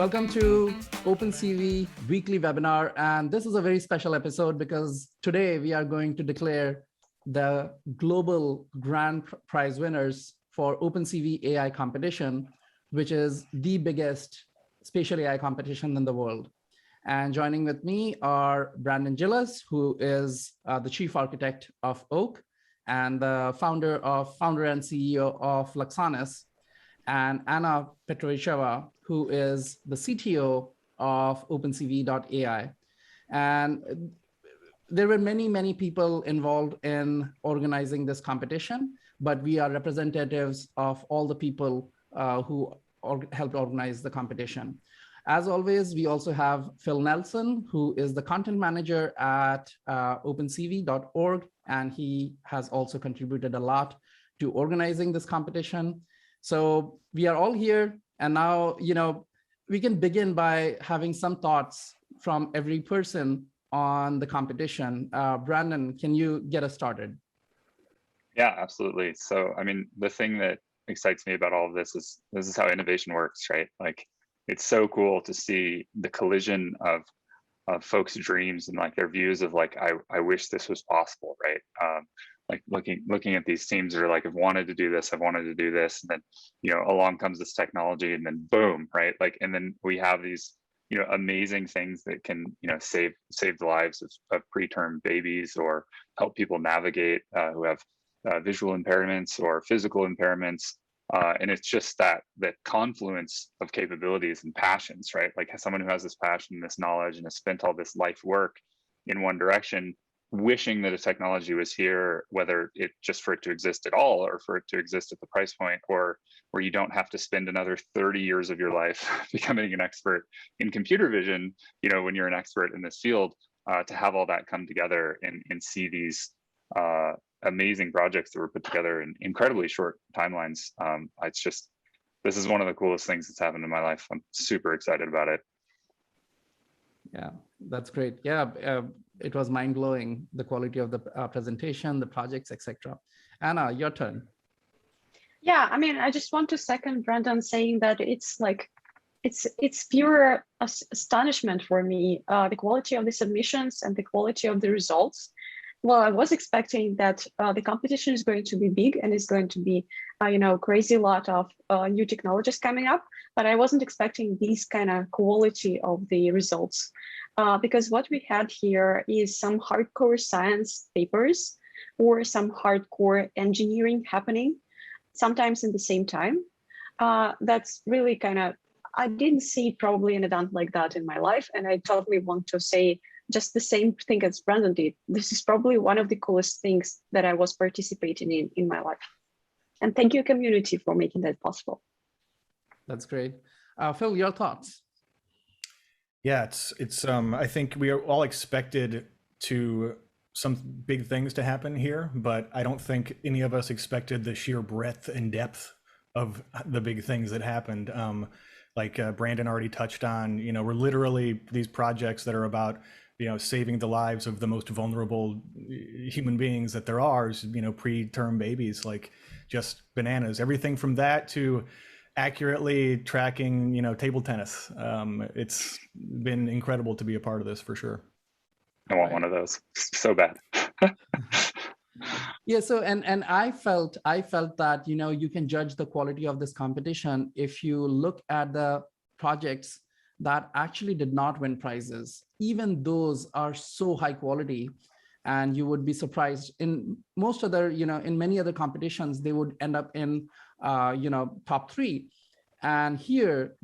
Welcome to OpenCV weekly webinar. And this is a very special episode because today we are going to declare the global grand prize winners for OpenCV AI Competition, which is the biggest spatial AI competition in the world. And joining with me are Brandon Gilles, who is the chief architect of Oak and the founder and CEO of Luxonis, and Anna Petrovicheva, who is the CTO of OpenCV AI. And there were many people involved in organizing this competition, but we are representatives of all the people who helped organize the competition. As always, we also have Phil Nelson, who is the content manager at opencv.org, and he has also contributed a lot to organizing this competition. So we are all here, and now, we can begin by having some thoughts from every person on the competition. Brandon, can you get us started? Yeah, absolutely. So, the thing that excites me about all of this is how innovation works, right? Like, it's so cool to see the collision of folks' dreams and like their views of like, I wish this was possible, right? Like looking at these teams that are like, I've wanted to do this, and then, along comes this technology, and then boom, right? Like, and then we have these, amazing things that can, save the lives of preterm babies or help people navigate who have visual impairments or physical impairments. And it's just that confluence of capabilities and passions, right? Like someone who has this passion, this knowledge, and has spent all this life work in one direction, wishing that a technology was here, whether it just for it to exist at all or for it to exist at the price point, or where you don't have to spend another 30 years of your life becoming an expert in computer vision, when you're an expert in this field, to have all that come together and see these amazing projects that were put together in incredibly short timelines. This is one of the coolest things that's happened in my life. I'm super excited about it. Yeah, that's great. Yeah, it was mind-blowing, the quality of the presentation, the projects, etc. Anna, your turn. Yeah, I just want to second Brandon saying that it's like, it's pure astonishment for me, the quality of the submissions and the quality of the results. Well, I was expecting that the competition is going to be big and it's going to be, crazy lot of new technologies coming up, but I wasn't expecting this kind of quality of the results. Because what we had here is some hardcore science papers or some hardcore engineering happening, sometimes in the same time. That's really kind of, I didn't see probably an event like that in my life. And I totally want to say just the same thing as Brandon did. This is probably one of the coolest things that I was participating in my life. And thank you, community, for making that possible. That's great. Phil, your thoughts? Yeah, it's I think we are all expected some big things to happen here, but I don't think any of us expected the sheer breadth and depth of the big things that happened. Like Brandon already touched on, we're literally these projects that are about, saving the lives of the most vulnerable human beings that there are, preterm babies, like just bananas. Everything from that to accurately tracking, table tennis. It's been incredible to be a part of this for sure. I want one of those so bad. Yeah, so and I felt that, you can judge the quality of this competition if you look at the projects that actually did not win prizes. Even those are so high quality, and you would be surprised. In most other, in many other competitions, they would end up in, top 3. And here,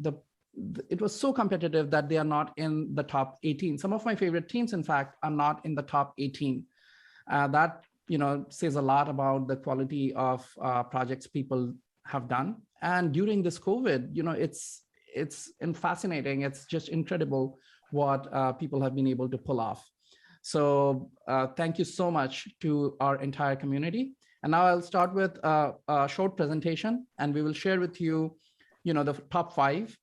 it was so competitive that they are not in the top 18. Some of my favorite teams, in fact, are not in the top 18. That, says a lot about the quality of projects people have done. And during this COVID, it's fascinating. It's just incredible what people have been able to pull off. So thank you so much to our entire community. And now I'll start with a short presentation, and we will share with you, the top 5.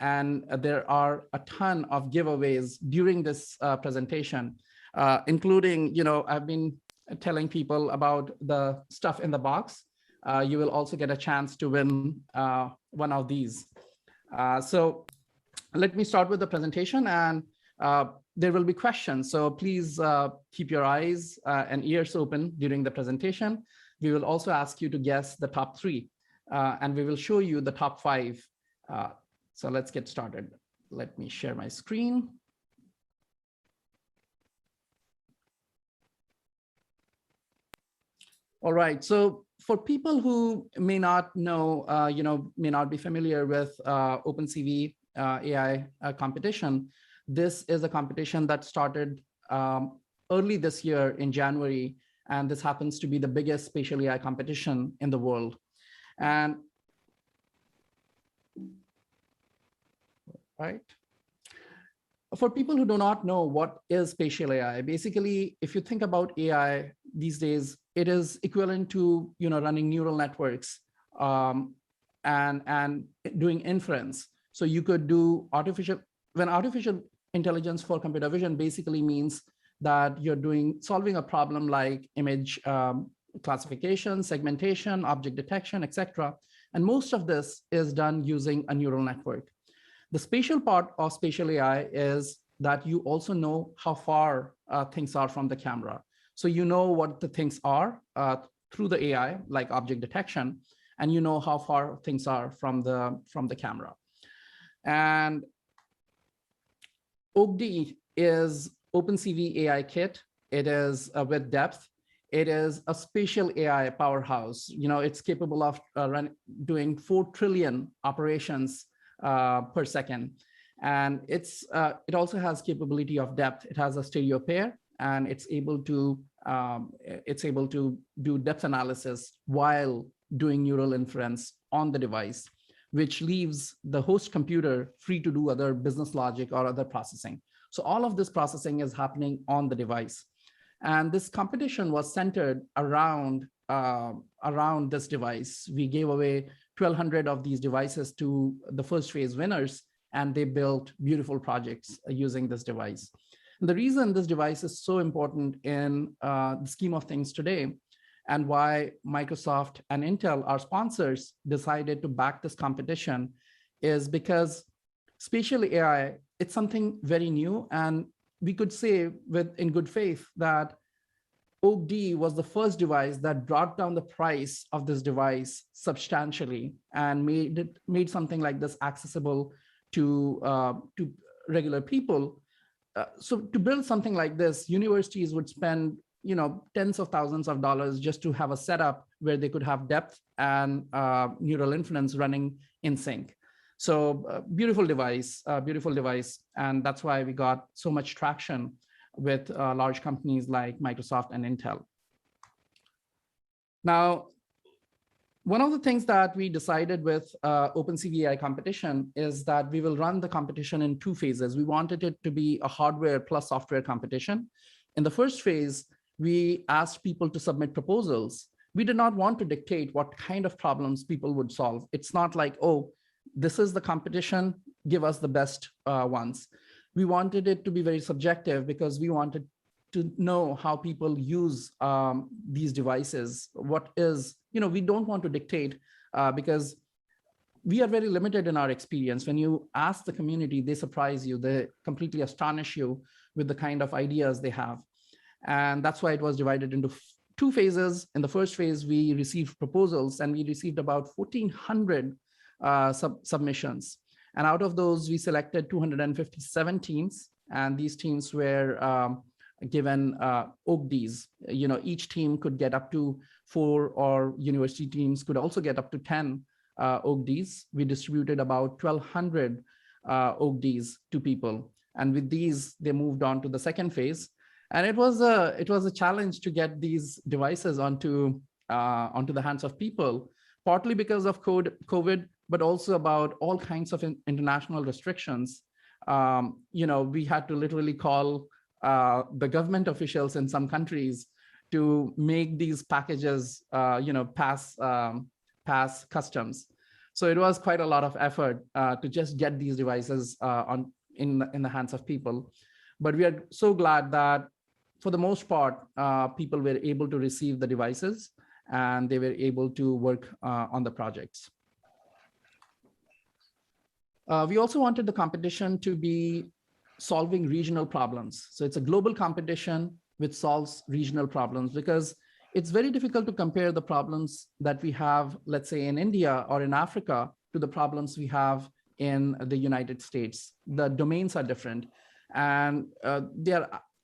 And there are a ton of giveaways during this presentation, including, I've been telling people about the stuff in the box. You will also get a chance to win one of these. So let me start with the presentation, and there will be questions. So please keep your eyes and ears open during the presentation. We will also ask you to guess the top 3, and we will show you the top 5. So let's get started. Let me share my screen. All right, so for people who may not know, may not be familiar with OpenCV AI competition, this is a competition that started early this year in January, and this happens to be the biggest spatial AI competition in the world. And right. For people who do not know what is spatial AI, basically, if you think about AI these days, it is equivalent to running neural networks and doing inference. So you could do artificial intelligence for computer vision basically means that you're solving a problem like image classification, segmentation, object detection, etc. And most of this is done using a neural network. The spatial part of spatial AI is that you also know how far things are from the camera. So you know what the things are through the AI, like object detection, and you know how far things are from the camera. And OpenCV is OpenCV AI Kit. It is with depth. It is a spatial AI powerhouse. It's capable of doing 4 trillion operations per second. And it also has capability of depth. It has a stereo pair, and it's able to do depth analysis while doing neural inference on the device, which leaves the host computer free to do other business logic or other processing. So all of this processing is happening on the device. And this competition was centered around this device. We gave away 1,200 of these devices to the first phase winners, and they built beautiful projects using this device. And the reason this device is so important in the scheme of things today, and why Microsoft and Intel, our sponsors, decided to back this competition, is because spatial AI, it's something very new. And we could say in good faith that OpenCV was the first device that brought down the price of this device substantially and made something like this accessible to regular people. So to build something like this, universities would spend tens of thousands of dollars just to have a setup where they could have depth and neural inference running in sync. So beautiful device, and that's why we got so much traction with large companies like Microsoft and Intel. Now, one of the things that we decided with OpenCV AI competition is that we will run the competition in 2 phases. We wanted it to be a hardware plus software competition. In the first phase, we asked people to submit proposals. We did not want to dictate what kind of problems people would solve. It's not like, oh, this is the competition, give us the best ones. We wanted it to be very subjective because we wanted to know how people use these devices. We don't want to dictate because we are very limited in our experience. When you ask the community, they surprise you, they completely astonish you with the kind of ideas they have. And that's why it was divided into 2 phases. In the first phase, we received proposals, and we received about 1,400 submissions. And out of those, we selected 257 teams, and these teams were given OpenCVs. Each team could get up to 4, or university teams could also get up to 10 OpenCVs. We distributed about 1,200 OpenCVs to people, and with these, they moved on to the second phase. And it was a challenge to get these devices onto the hands of people, partly because of COVID, but also about all kinds of international restrictions. We had to literally call the government officials in some countries to make these packages, pass customs. So it was quite a lot of effort to just get these devices in the hands of people. But we are so glad that for the most part, people were able to receive the devices, and they were able to work on the projects. We also wanted the competition to be solving regional problems. So it's a global competition which solves regional problems, because it's very difficult to compare the problems that we have, let's say in India or in Africa, to the problems we have in the United States. The domains are different, and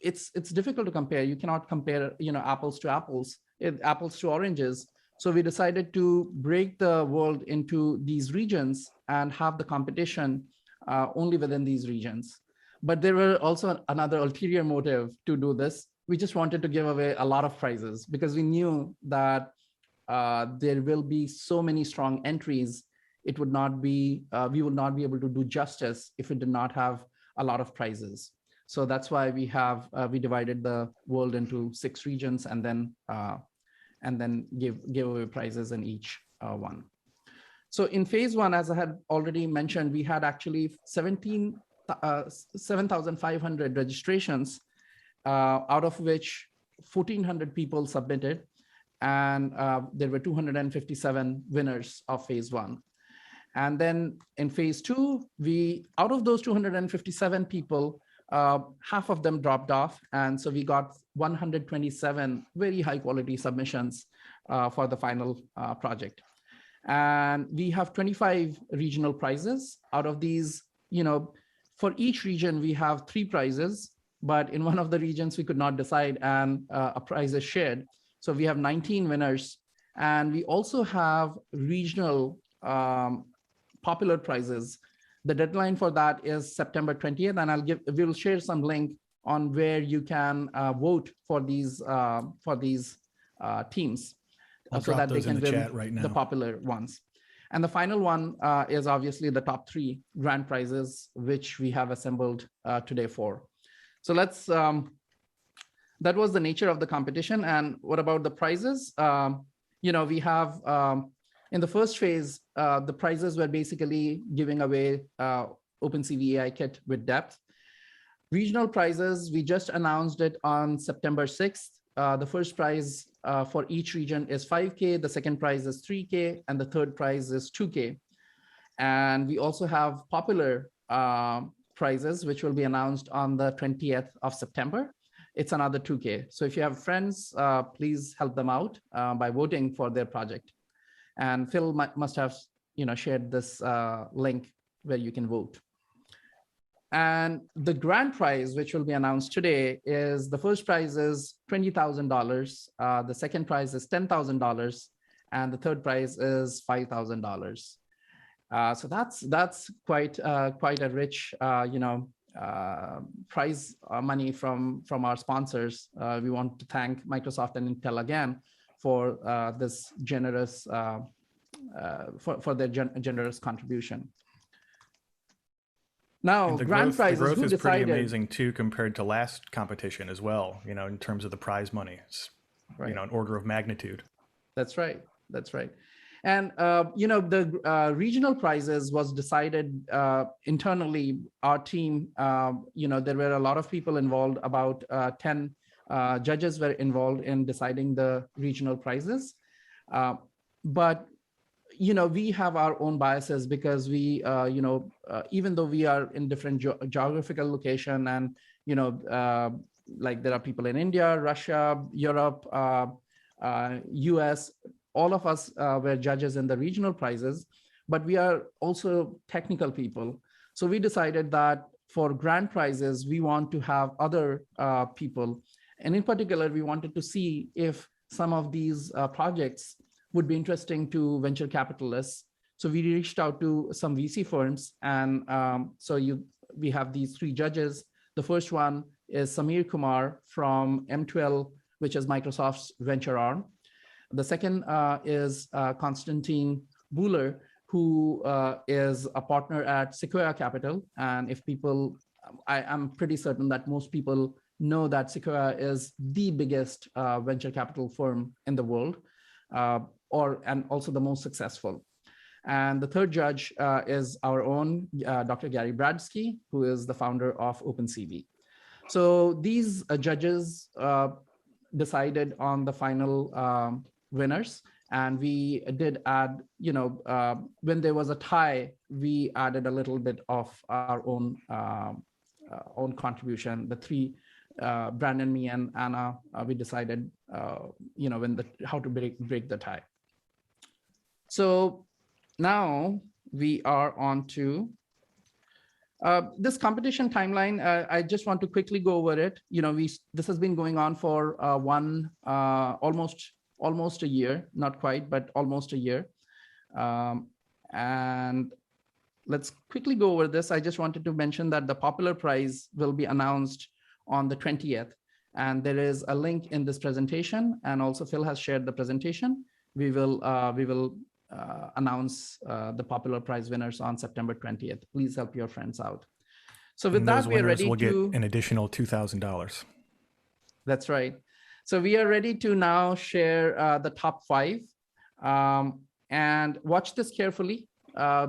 it's difficult to compare. You cannot compare, apples to apples, apples to oranges. So we decided to break the world into these regions and have the competition only within these regions. But there were also another ulterior motive to do this. We just wanted to give away a lot of prizes because we knew that there will be so many strong entries. It would not be, we would not be able to do justice if it did not have a lot of prizes. So that's why we have, we divided the world into 6 regions and then give away prizes in each one. So in phase 1, as I had already mentioned, we had actually 7,500 registrations, out of which 1,400 people submitted, and there were 257 winners of phase 1. And then in phase 2, out of those 257 people, half of them dropped off. And so we got 127 very high quality submissions for the final project. And we have 25 regional prizes. Out of these, for each region, we have 3 prizes, but in one of the regions, we could not decide, and a prize is shared. So we have 19 winners. And we also have regional popular prizes. The deadline for that is September 20th, and we'll share some link on where you can vote for these teams, so that they can win the popular ones. And the final one is obviously the top 3 grand prizes, which we have assembled today for. So let's, that was the nature of the competition. And what about the prizes? We have, in the first phase, the prizes were basically giving away Opencv AI Kit with depth. Regional prizes, we just announced it on September 6th. The first prize for each region is 5K, the second prize is 3K, and the third prize is 2K. And we also have popular prizes, which will be announced on the 20th of September. It's another 2K. So if you have friends, please help them out by voting for their project. And Phil must have, shared this link where you can vote. And the grand prize, which will be announced today, is the first prize is $20,000. The second prize is $10,000, and the third prize is $5,000. So that's quite a rich, prize money from our sponsors. We want to thank Microsoft and Intel again for this generous, for their generous contribution. Now, grand prizes, the growth is pretty amazing too, compared to last competition as well. In terms of the prize money, it's an order of magnitude. That's right. That's right. And the regional prizes was decided internally. Our team, there were a lot of people involved. About 10 judges were involved in deciding the regional prizes. But we have our own biases because we, even though we are in different geographical location, and like there are people in India, Russia, Europe, US. All of us were judges in the regional prizes, but we are also technical people. So we decided that for grand prizes, we want to have other people. And in particular, we wanted to see if some of these projects would be interesting to venture capitalists. So we reached out to some VC firms, and we have these 3 judges. The first one is Samir Kumar from M12, which is Microsoft's venture arm. The second is Konstantin Buhler, who is a partner at Sequoia Capital. And if people, I'm pretty certain that most people know that Sequoia is the biggest venture capital firm in the world, and also the most successful. And the third judge is our own Dr. Gary Bradsky, who is the founder of OpenCV. So these judges decided on the final winners, And we did add, when there was a tie, we added a little bit of our own contribution. The three, Brandon, me, and Anna, we decided, how to break the tie. So now we are on to this competition timeline. I just want to quickly go over it. This has been going on for almost a year, not quite, but almost a year. And let's quickly go over this. I just wanted to mention that the popular prize will be announced on the 20th. And there is a link in this presentation. And also Phil has shared the presentation. We will announce the popular prize winners on September 20th. Please help your friends out. So with that, we are ready will to get an additional $2,000. That's right. So we are ready to now share the top 5, and watch this carefully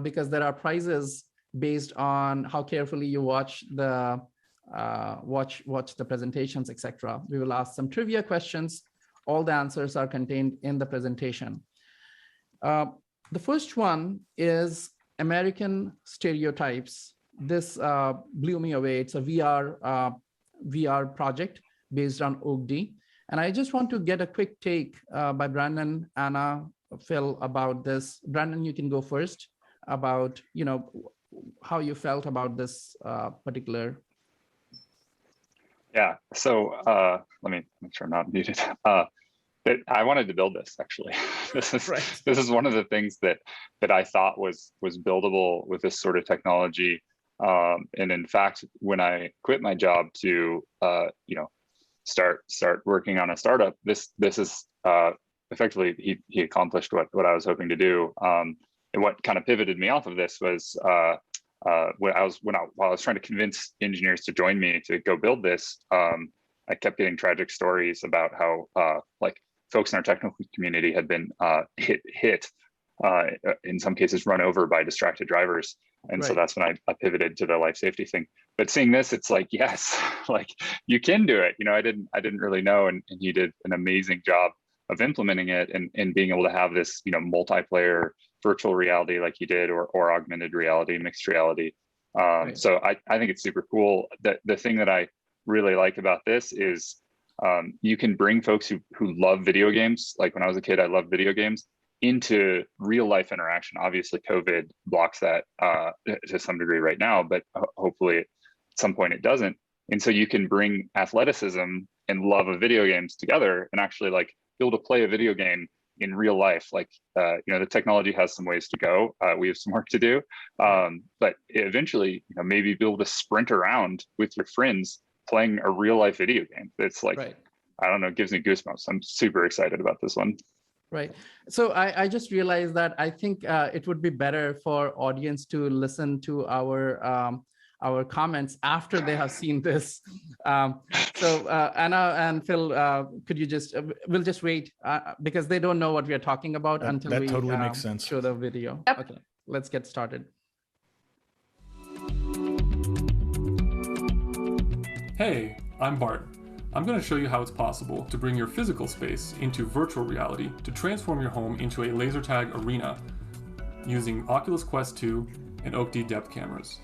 because there are prizes based on how carefully you watch the presentations, etc. We will ask some trivia questions. All the answers are contained in the presentation. The first one is American Stereotypes. This blew me away. It's a VR project based on OpenCV. And I just want to get a quick take by Brandon, Anna, Phil about this. Brandon, you can go first about, how you felt about this particular. Yeah, so let me make sure I'm not muted. I wanted to build this actually. This is one of the things that I thought was buildable with this sort of technology. And in fact, when I quit my job to start working on a startup, this is effectively he accomplished what I was hoping to do. And what kind of pivoted me off of this was while I was trying to convince engineers to join me to go build this. I kept getting tragic stories about how folks in our technical community had been hit, in some cases run over by distracted drivers. And so that's when I pivoted to the life safety thing. But seeing this, it's like, yes, you can do it. I didn't really know. And you did an amazing job of implementing it and being able to have this, multiplayer virtual reality like you did, or augmented reality, mixed reality. So I think it's super cool. The thing that I really like about this is you can bring folks who love video games. Like when I was a kid, I loved video games, into real life interaction. Obviously COVID blocks that to some degree right now, but hopefully at some point it doesn't. And so you can bring athleticism and love of video games together and actually be able to play a video game in real life. The technology has some ways to go. We have some work to do, but eventually, maybe be able to sprint around with your friends playing a real life video game. It's I don't know, it gives me goosebumps. I'm super excited about this one. Right. So I just realized that I think it would be better for audience to listen to our comments after they have seen this. So Anna and Phil, could you we'll just wait because they don't know what we are talking about until we totally makes sense. Show the video. Yep. Okay, let's get started. Hey, I'm Bart. I'm going to show you how it's possible to bring your physical space into virtual reality to transform your home into a laser tag arena using Oculus Quest 2 and OpenCV depth cameras.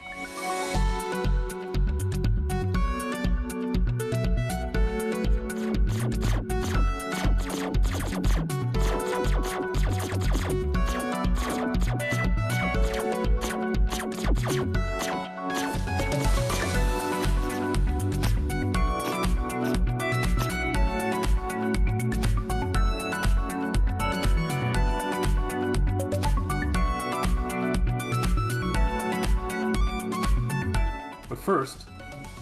First,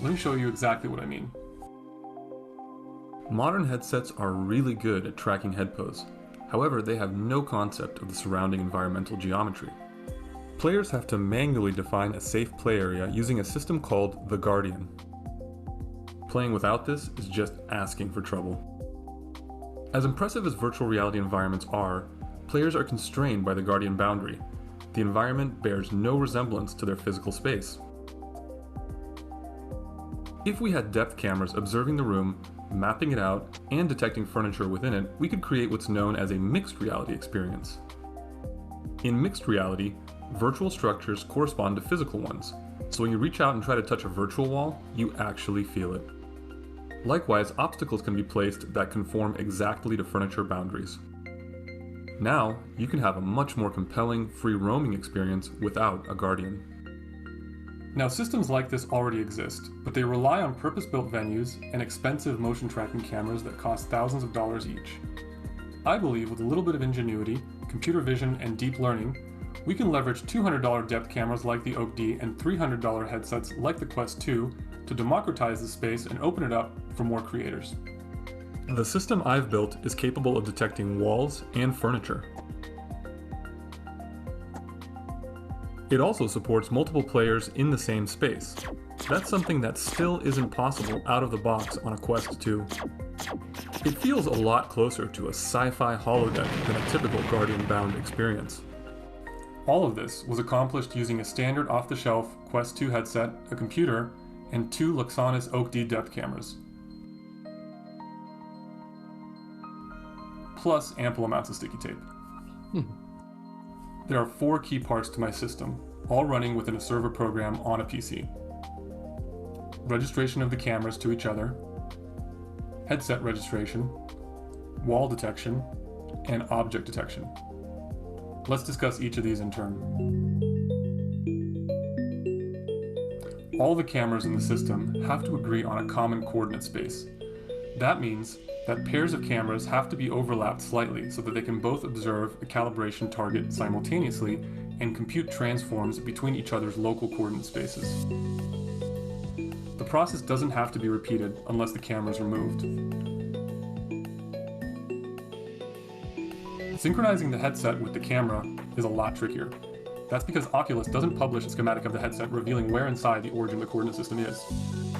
let me show you exactly what I mean. Modern headsets are really good at tracking head pose. However, they have no concept of the surrounding environmental geometry. Players have to manually define a safe play area using a system called the Guardian. Playing without this is just asking for trouble. As impressive as virtual reality environments are, players are constrained by the Guardian boundary. The environment bears no resemblance to their physical space. If we had depth cameras observing the room, mapping it out, and detecting furniture within it, we could create what's known as a mixed reality experience. In mixed reality, virtual structures correspond to physical ones, so when you reach out and try to touch a virtual wall, you actually feel it. Likewise, obstacles can be placed that conform exactly to furniture boundaries. Now, you can have a much more compelling, free roaming experience without a guardian. Now, systems like this already exist, but they rely on purpose-built venues and expensive motion tracking cameras that cost thousands of dollars each. I believe with a little bit of ingenuity, computer vision, and deep learning, we can leverage $200 depth cameras like the OAK-D and $300 headsets like the Quest 2 to democratize the space and open it up for more creators. The system I've built is capable of detecting walls and furniture. It also supports multiple players in the same space. That's something that still isn't possible out of the box on a Quest 2. It feels a lot closer to a sci-fi holodeck than a typical Guardian-bound experience. All of this was accomplished using a standard off-the-shelf Quest 2 headset, a computer, and 2 Luxonis OAK-D depth cameras. Plus ample amounts of sticky tape. There are 4 key parts to my system, all running within a server program on a PC. Registration of the cameras to each other, headset registration, wall detection, and object detection. Let's discuss each of these in turn. All the cameras in the system have to agree on a common coordinate space. That means that pairs of cameras have to be overlapped slightly so that they can both observe a calibration target simultaneously and compute transforms between each other's local coordinate spaces. The process doesn't have to be repeated unless the camera is removed. Synchronizing the headset with the camera is a lot trickier. That's because Oculus doesn't publish a schematic of the headset revealing where inside the origin of the coordinate system is.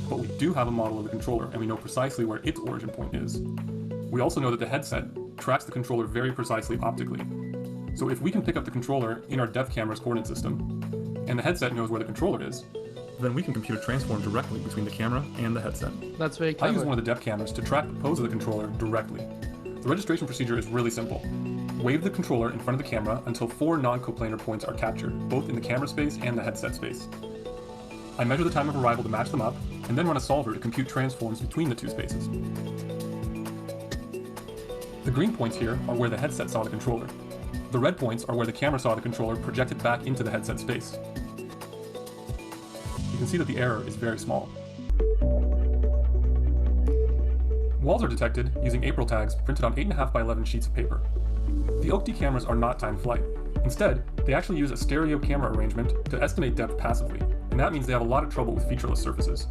But we do have a model of the controller, and we know precisely where its origin point is. We also know that the headset tracks the controller very precisely optically. So if we can pick up the controller in our depth camera's coordinate system, and the headset knows where the controller is, then we can compute a transform directly between the camera and the headset. That's very I clever. use one of the depth cameras to track the pose of the controller directly. The registration procedure is really simple. Wave the controller in front of the camera until 4 non-coplanar points are captured, both in the camera space and the headset space. I measure the time of arrival to match them up, and then run a solver to compute transforms between the 2 spaces. The green points here are where the headset saw the controller. The red points are where the camera saw the controller projected back into the headset space. You can see that the error is very small. Walls are detected using April tags printed on 8.5 by 11 sheets of paper. The OAK-D cameras are not timed flight. Instead, they actually use a stereo camera arrangement to estimate depth passively, and that means they have a lot of trouble with featureless surfaces.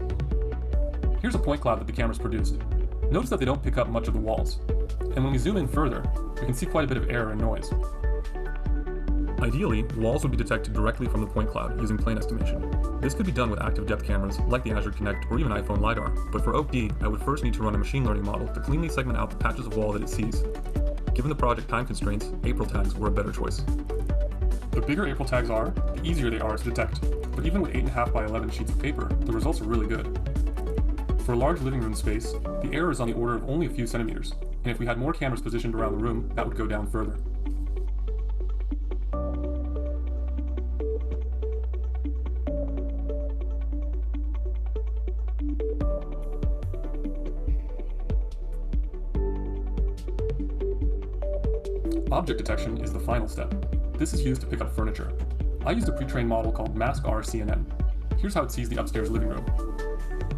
Here's a point cloud that the cameras produced. Notice that they don't pick up much of the walls, and when we zoom in further, we can see quite a bit of error and noise. Ideally, walls would be detected directly from the point cloud using plane estimation. This could be done with active depth cameras like the Azure Kinect or even iPhone LiDAR, but for OAK-D, I would first need to run a machine learning model to cleanly segment out the patches of wall that it sees. Given the project time constraints, April tags were a better choice. The bigger April tags are, the easier they are to detect, but even with 8.5 by 11 sheets of paper, the results are really good. For a large living room space, the error is on the order of only a few centimeters, and if we had more cameras positioned around the room, that would go down further. Object detection is the final step. This is used to pick up furniture. I used a pre-trained model called MaskR-CNN. Here's how it sees the upstairs living room.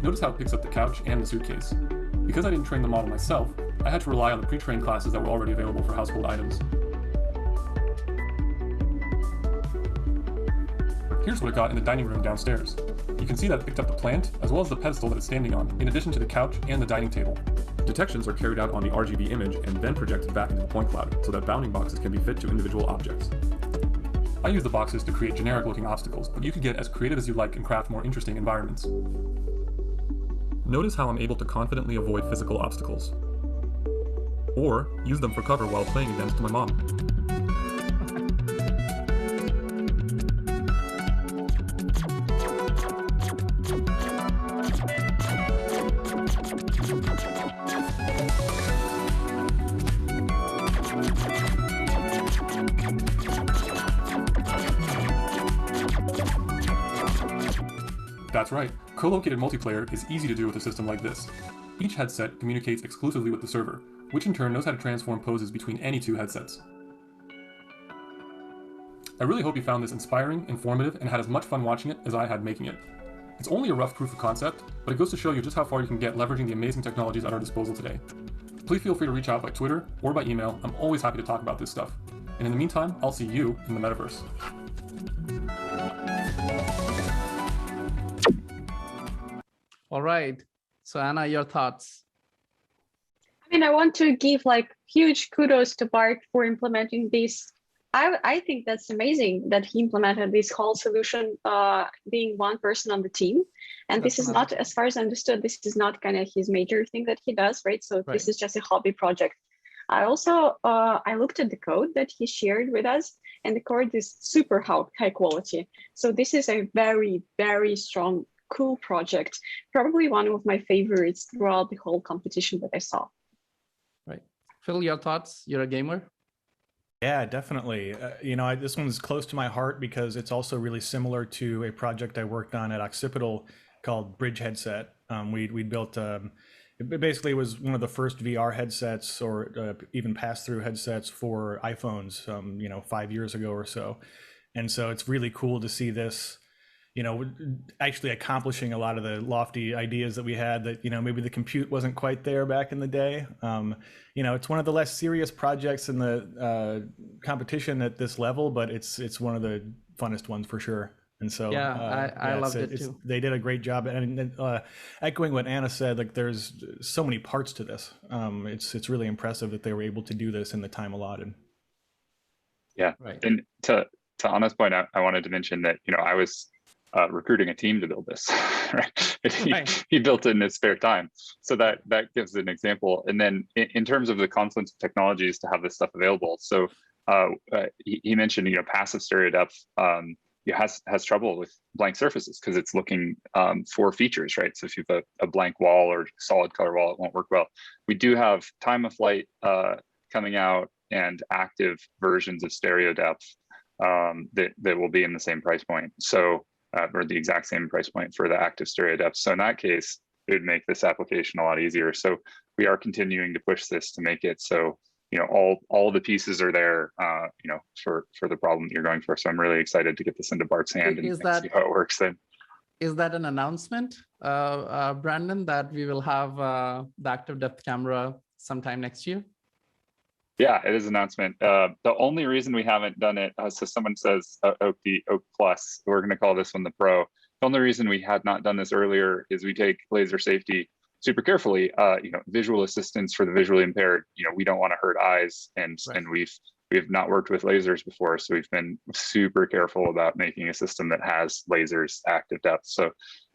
Notice how it picks up the couch and the suitcase. Because I didn't train the model myself, I had to rely on the pre-trained classes that were already available for household items. Here's what it got in the dining room downstairs. You can see that it picked up the plant, as well as the pedestal that it's standing on, in addition to the couch and the dining table. Detections are carried out on the RGB image and then projected back into the point cloud, so that bounding boxes can be fit to individual objects. I use the boxes to create generic-looking obstacles, but you can get as creative as you like and craft more interesting environments. Notice how I'm able to confidently avoid physical obstacles, or use them for cover while playing against my mom. That's right, co-located multiplayer is easy to do with a system like this. Each headset communicates exclusively with the server, which in turn knows how to transform poses between any two headsets. I really hope you found this inspiring, informative, and had as much fun watching it as I had making it. It's only a rough proof of concept, but it goes to show you just how far you can get leveraging the amazing technologies at our disposal today. Please feel free to reach out by Twitter or by email. I'm always happy to talk about this stuff. And in the meantime, I'll see you in the metaverse. All right. So Anna, your thoughts? I mean, I want to give like huge kudos to Bart for implementing this. I think that's amazing that he implemented this whole solution, being one person on the team. And this is not, as far as I understood, this is not kind of his major thing that he does, right? So this is just a hobby project. I also, I looked at the code that he shared with us, and the code is super high quality. So this is a very, very strong, cool project. Probably one of my favorites throughout the whole competition that I saw. Right. Phil, your thoughts? You're a gamer? Yeah, definitely. This one's close to my heart because it's also really similar to a project I worked on at Occipital called Bridge Headset. We built, it basically was one of the first VR headsets or even pass-through headsets for iPhones, 5 years ago or so. And so it's really cool to see this, actually accomplishing a lot of the lofty ideas that we had that, maybe the compute wasn't quite there back in the day. It's one of the less serious projects in the competition at this level, but it's one of the funnest ones for sure. And so I loved it too. They did a great job. And echoing what Anna said, like there's so many parts to this. It's really impressive that they were able to do this in the time allotted. Yeah, right. And to Anna's point, I wanted to mention that, I was recruiting a team to build this, right? He built it in his spare time. So that gives an example. And then in terms of the confluence of technologies to have this stuff available. So he mentioned, passive stereo depth has trouble with blank surfaces because it's looking for features, right? So if you have a blank wall or solid color wall, it won't work well. We do have time of flight coming out and active versions of stereo depth that will be in the same price point. So or the exact same price point for the active stereo depth. So in that case, it would make this application a lot easier. So we are continuing to push this to make it so, all the pieces are there, for the problem that you're going for. So I'm really excited to get this into Bart's hand and see how it works then. Is that an announcement, Brandon, that we will have the active depth camera sometime next year? Yeah, it is an announcement. The only reason we haven't done it, so someone says the Oak Plus, we're going to call this one the Pro. The only reason we had not done this earlier is we take laser safety super carefully. Visual assistance for the visually impaired. We don't want to hurt eyes, and we've not worked with lasers before, so we've been super careful about making a system that has lasers active depth. So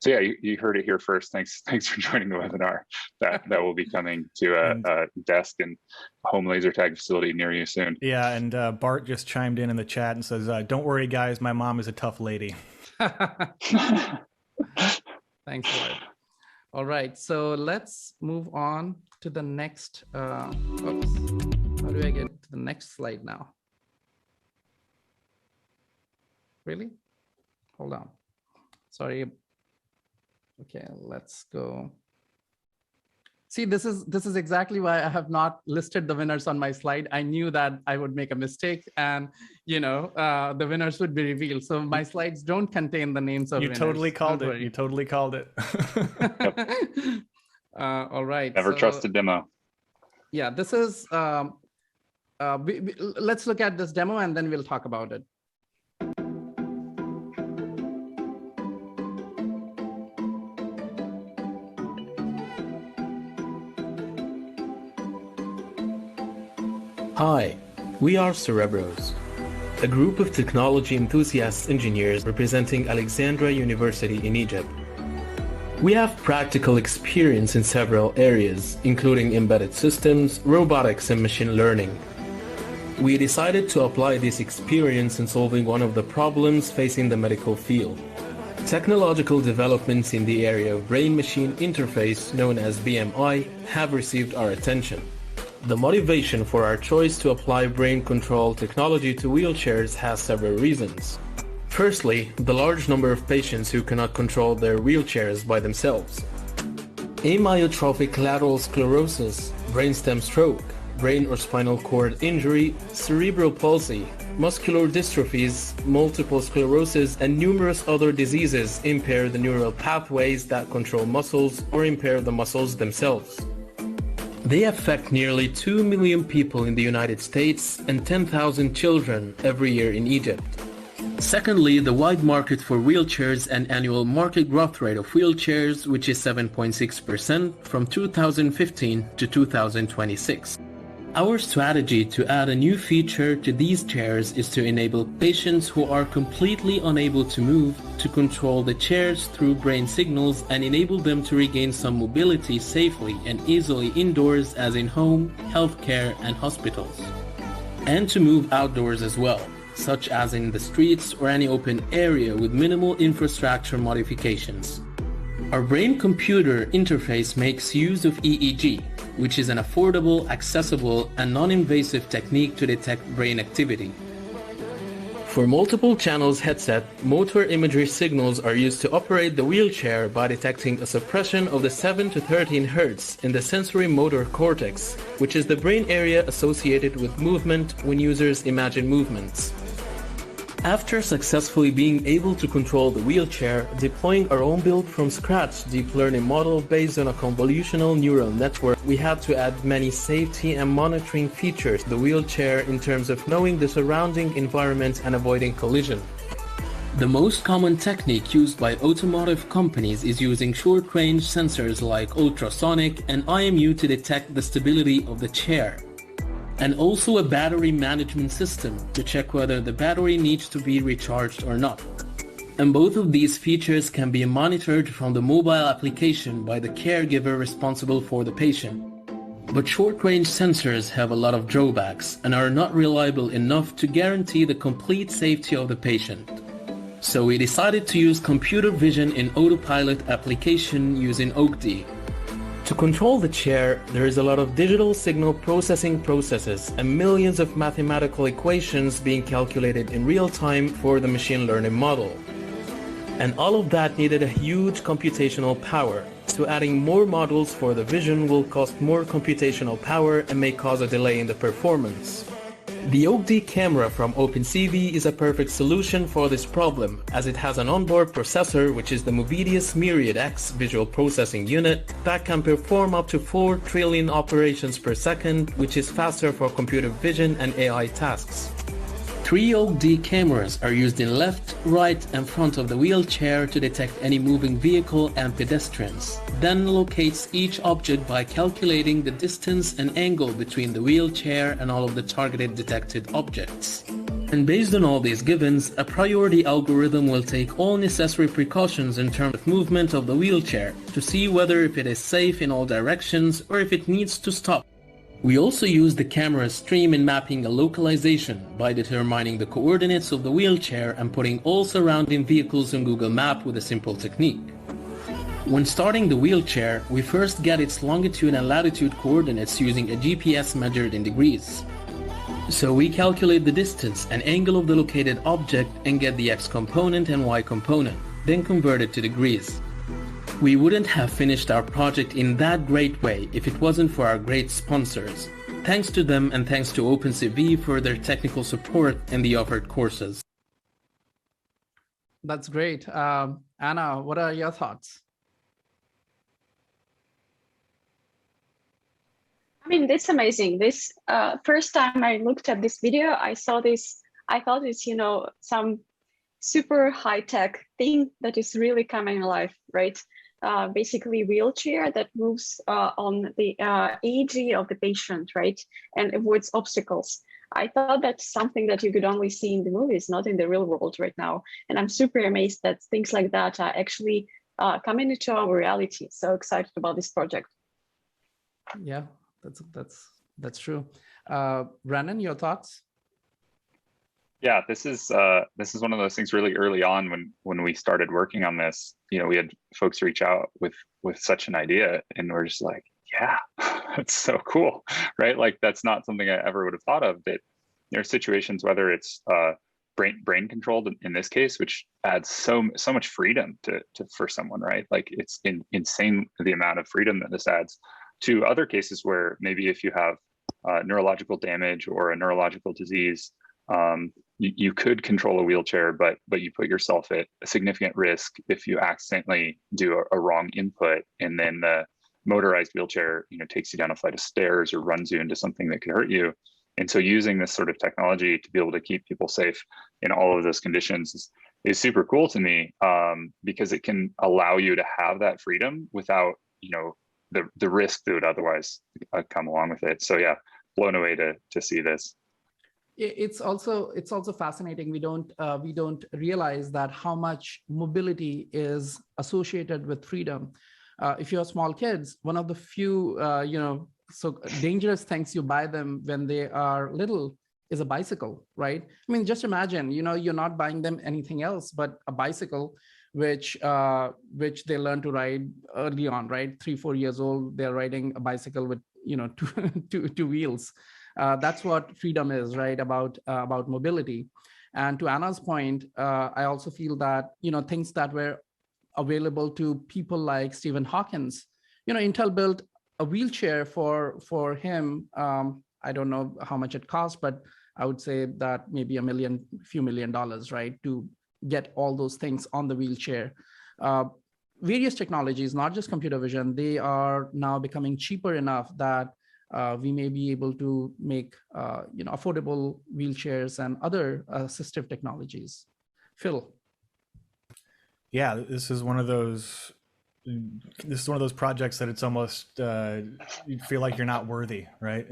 yeah, you heard it here first. Thanks for joining the webinar. That will be coming to a desk and home laser tag facility near you soon. Yeah, and Bart just chimed in the chat and says, "Don't worry, guys. My mom is a tough lady." Thanks, Bart. All right, so let's move on to the next. Oops. How do I get to the next slide now? Really? Hold on. Sorry. Okay, let's go. See, this is exactly why I have not listed the winners on my slide. I knew that I would make a mistake, and the winners would be revealed. So my slides don't contain the names of winners. You totally called it. You totally called it. All right. Never trust a demo. Yeah, this is. Let's look at this demo and then we'll talk about it. Hi, we are Cerebros, a group of technology enthusiast engineers representing Alexandria University in Egypt. We have practical experience in several areas, including embedded systems, robotics, and machine learning. We decided to apply this experience in solving one of the problems facing the medical field. Technological developments in the area of brain-machine interface, known as BMI, have received our attention. The motivation for our choice to apply brain control technology to wheelchairs has several reasons. Firstly, the large number of patients who cannot control their wheelchairs by themselves. Amyotrophic lateral sclerosis, brainstem stroke, brain or spinal cord injury, cerebral palsy, muscular dystrophies, multiple sclerosis, and numerous other diseases impair the neural pathways that control muscles or impair the muscles themselves. They affect nearly 2 million people in the United States and 10,000 children every year in Egypt. Secondly, the wide market for wheelchairs and annual market growth rate of wheelchairs, which is 7.6% from 2015 to 2026. Our strategy to add a new feature to these chairs is to enable patients who are completely unable to move to control the chairs through brain signals and enable them to regain some mobility safely and easily indoors as in home, healthcare, and hospitals. And to move outdoors as well, such as in the streets or any open area with minimal infrastructure modifications. Our brain-computer interface makes use of EEG, which is an affordable, accessible, and non-invasive technique to detect brain activity. For multiple channels headset, motor imagery signals are used to operate the wheelchair by detecting a suppression of the 7 to 13 Hz in the sensory motor cortex, which is the brain area associated with movement when users imagine movements. After successfully being able to control the wheelchair, deploying our own build from scratch deep learning model based on a convolutional neural network, we had to add many safety and monitoring features to the wheelchair in terms of knowing the surrounding environment and avoiding collision. The most common technique used by automotive companies is using short-range sensors like ultrasonic and IMU to detect the stability of the chair, and also a battery management system to check whether the battery needs to be recharged or not. And both of these features can be monitored from the mobile application by the caregiver responsible for the patient. But short-range sensors have a lot of drawbacks and are not reliable enough to guarantee the complete safety of the patient. So we decided to use computer vision in autopilot application using OpenCV. To control the chair, there is a lot of digital signal processing processes and millions of mathematical equations being calculated in real time for the machine learning model. And all of that needed a huge computational power, so adding more models for the vision will cost more computational power and may cause a delay in the performance. The OpenCV camera from Opencv is a perfect solution for this problem, as it has an onboard processor, which is the Movidius Myriad X visual processing unit, that can perform up to 4 trillion operations per second, which is faster for computer vision and AI tasks. 3 OpenCV cameras are used in left, right, and front of the wheelchair to detect any moving vehicle and pedestrians, then locates each object by calculating the distance and angle between the wheelchair and all of the targeted detected objects. And based on all these givens, a priority algorithm will take all necessary precautions in terms of movement of the wheelchair to see whether if it is safe in all directions or if it needs to stop. We also use the camera's stream in mapping a localization by determining the coordinates of the wheelchair and putting all surrounding vehicles in Google Maps with a simple technique. When starting the wheelchair, we first get its longitude and latitude coordinates using a GPS measured in degrees. So we calculate the distance and angle of the located object and get the X component and Y component, then convert it to degrees. We wouldn't have finished our project in that great way if it wasn't for our great sponsors. Thanks to them and thanks to OpenCV for their technical support and the offered courses. That's great. Anna, what are your thoughts? I mean, it's amazing. This first time I looked at this video, I saw this, I thought it's, some super high-tech thing that is really coming alive, right? Basically wheelchair that moves on the EEG of the patient, right? And avoids obstacles. I thought that's something that you could only see in the movies, not in the real world right now. And I'm super amazed that things like that are actually coming into our reality. So excited about this project. Yeah, that's true. Brandon, your thoughts? Yeah, this is one of those things really early on when we started working on this. We had folks reach out with such an idea, and we're just like, yeah, that's so cool, right? Like that's not something I ever would have thought of. That there are situations, whether it's brain controlled in this case, which adds so much freedom to for someone, right? Like it's insane the amount of freedom that this adds to other cases where maybe if you have neurological damage or a neurological disease, you could control a wheelchair, but you put yourself at a significant risk if you accidentally do a wrong input, and then the motorized wheelchair, takes you down a flight of stairs or runs you into something that could hurt you. And so using this sort of technology to be able to keep people safe in all of those conditions is super cool to me, because it can allow you to have that freedom without, the risk that would otherwise come along with it. So yeah, blown away to see this. It's also fascinating. We don't realize that how much mobility is associated with freedom. If you have small kids, one of the few so dangerous things you buy them when they are little is a bicycle, right? I mean, just imagine, you're not buying them anything else but a bicycle, which they learn to ride early on, right? 3-4 years old, they're riding a bicycle with two wheels. That's what freedom is, right? About mobility. And to Anna's point, I also feel that things that were available to people like Stephen Hawkins, Intel built a wheelchair for him. I don't know how much it cost, but I would say that maybe few million dollars, right, to get all those things on the wheelchair. Various technologies, not just computer vision, they are now becoming cheaper enough that we may be able to make affordable wheelchairs and other assistive technologies. Phil. Yeah, this is one of those projects that it's almost you feel like you're not worthy, right?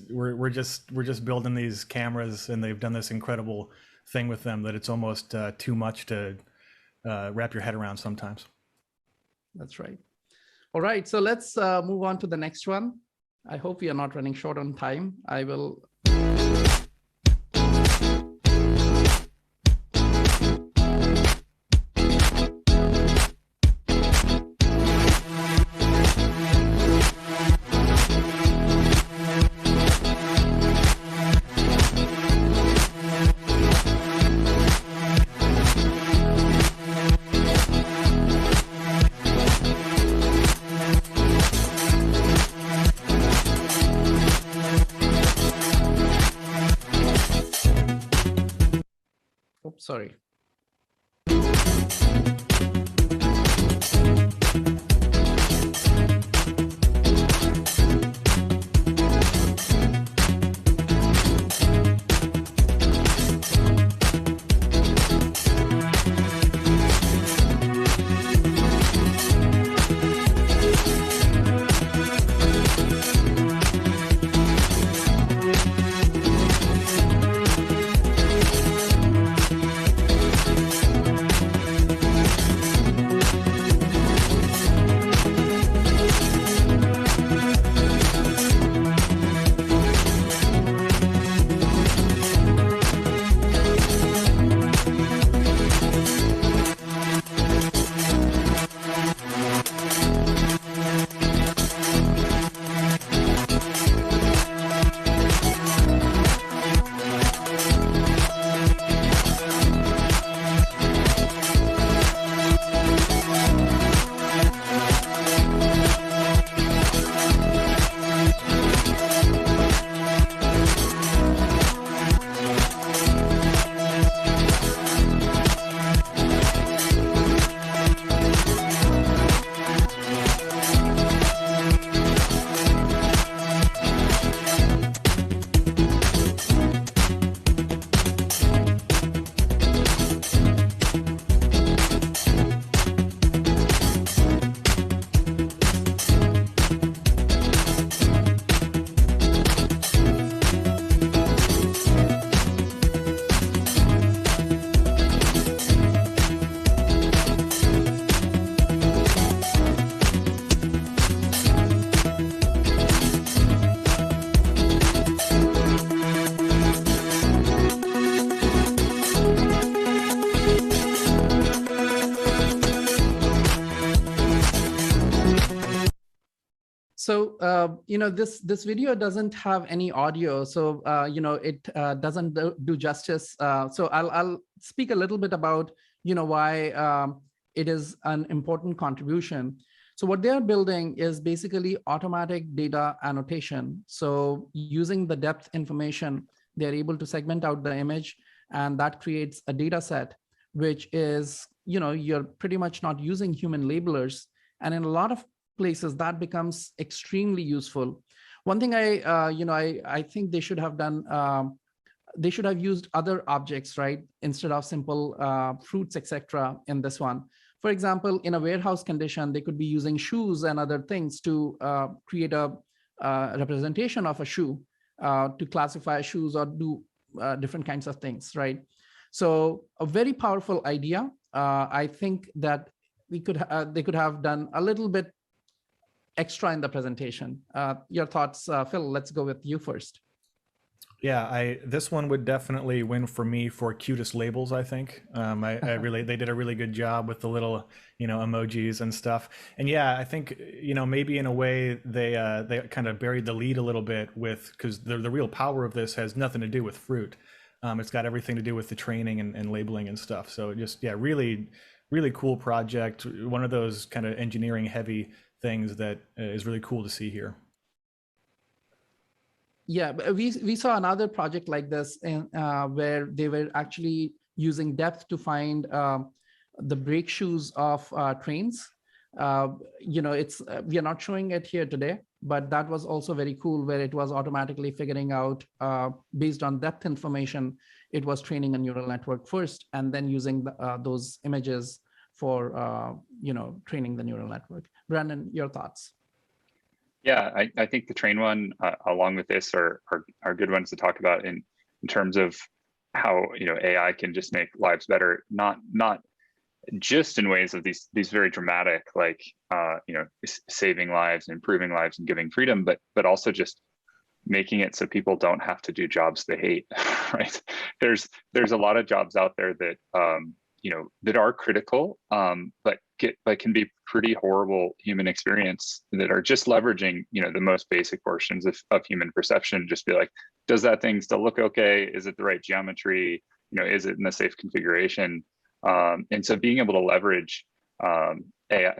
We're just building these cameras, and they've done this incredible thing with them that it's almost too much to wrap your head around sometimes. That's right. All right, so let's move on to the next one. I hope we are not running short on time. I will. Sorry. So, this video doesn't have any audio, so, it doesn't do justice. So I'll speak a little bit about, why it is an important contribution. So what they are building is basically automatic data annotation. So using the depth information, they're able to segment out the image, and that creates a data set, which is, you're pretty much not using human labelers. And in a lot of places that becomes extremely useful. One thing I think they should have done, they should have used other objects, right? Instead of simple fruits, etc. in this one. For example, in a warehouse condition, they could be using shoes and other things to create a representation of a shoe to classify shoes or do different kinds of things, right? So a very powerful idea. I think that they could have done a little bit extra in the presentation. Your thoughts, Phil? Let's go with you first. Yeah, this one would definitely win for me for cutest labels, I think. They did a really good job with the little, emojis and stuff. And yeah, I think, maybe in a way they kind of buried the lead a little bit because the real power of this has nothing to do with fruit. It's got everything to do with the training and labeling and stuff. So just, yeah, really, really cool project. One of those kind of engineering heavy things that is really cool to see here. Yeah, we saw another project like this where they were actually using depth to find the brake shoes of trains. We are not showing it here today, but that was also very cool, where it was automatically figuring out based on depth information. It was training a neural network first, and then using those images for training the neural network. Brandon, your thoughts? Yeah, I think the train one along with this are good ones to talk about in terms of how AI can just make lives better, not just in ways of these very dramatic, like saving lives, improving lives, and giving freedom, but also just making it so people don't have to do jobs they hate. Right? There's a lot of jobs out there that that are critical, but can be pretty horrible human experience, that are just leveraging the most basic portions of human perception. Just be like, does that thing still look okay? Is it the right geometry? Is it in the safe configuration? And so being able to leverage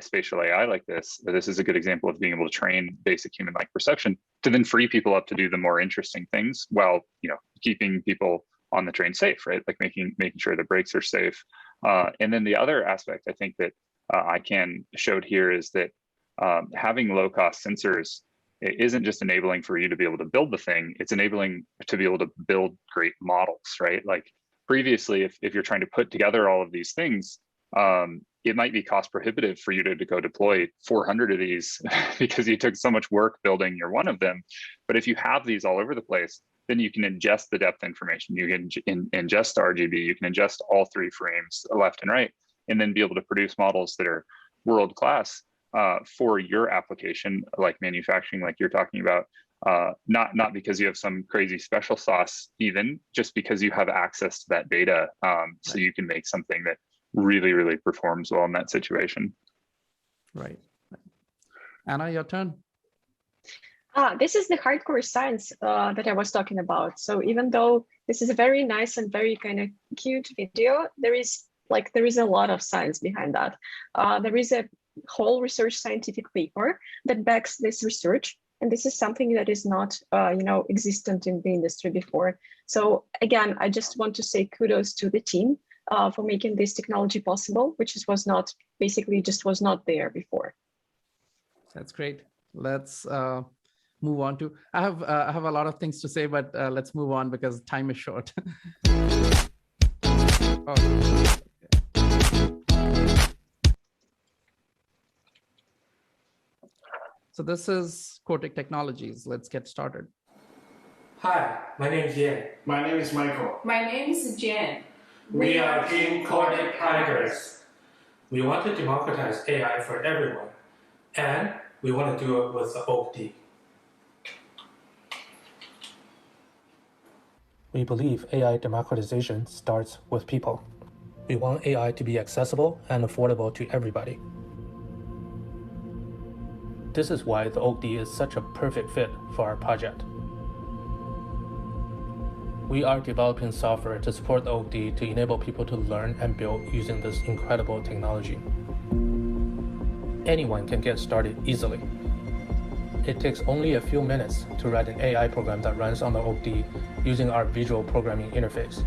spatial AI like this is a good example of being able to train basic human-like perception to then free people up to do the more interesting things while keeping people on the train safe, right? Like making sure the brakes are safe. And then the other aspect I think that ICANN showed here is that having low-cost sensors isn't just enabling for you to be able to build the thing, it's enabling to be able to build great models, right? Like previously, if you're trying to put together all of these things, it might be cost prohibitive for you to go deploy 400 of these because you took so much work building your one of them. But if you have these all over the place, then you can ingest the depth information, you can ingest RGB, you can ingest all three frames, left and right, and then be able to produce models that are world-class for your application, like manufacturing, like you're talking about, not because you have some crazy special sauce, even just because you have access to that data, so you can make something that really, really performs well in that situation. Right. Anna, your turn. This is the hardcore science that I was talking about. So even though this is a very nice and very kind of cute video, there is a lot of science behind that. There is a whole research scientific paper that backs this research. And this is something that is not, existent in the industry before. So again, I just want to say kudos to the team for making this technology possible, which was not there before. That's great. Let's move on to. I have a lot of things to say, but let's move on because time is short. So this is Cortex Technologies. Let's get started. Hi, my name is Yan. My name is Michael. My name is Jen. We are Team Cortex Tigers. We want to democratize AI for everyone, and we want to do it with the OpenCV. We believe AI democratization starts with people. We want AI to be accessible and affordable to everybody. This is why the OAK-D is such a perfect fit for our project. We are developing software to support the OAK-D to enable people to learn and build using this incredible technology. Anyone can get started easily. It takes only a few minutes to write an AI program that runs on the OAK-D using our visual programming interface.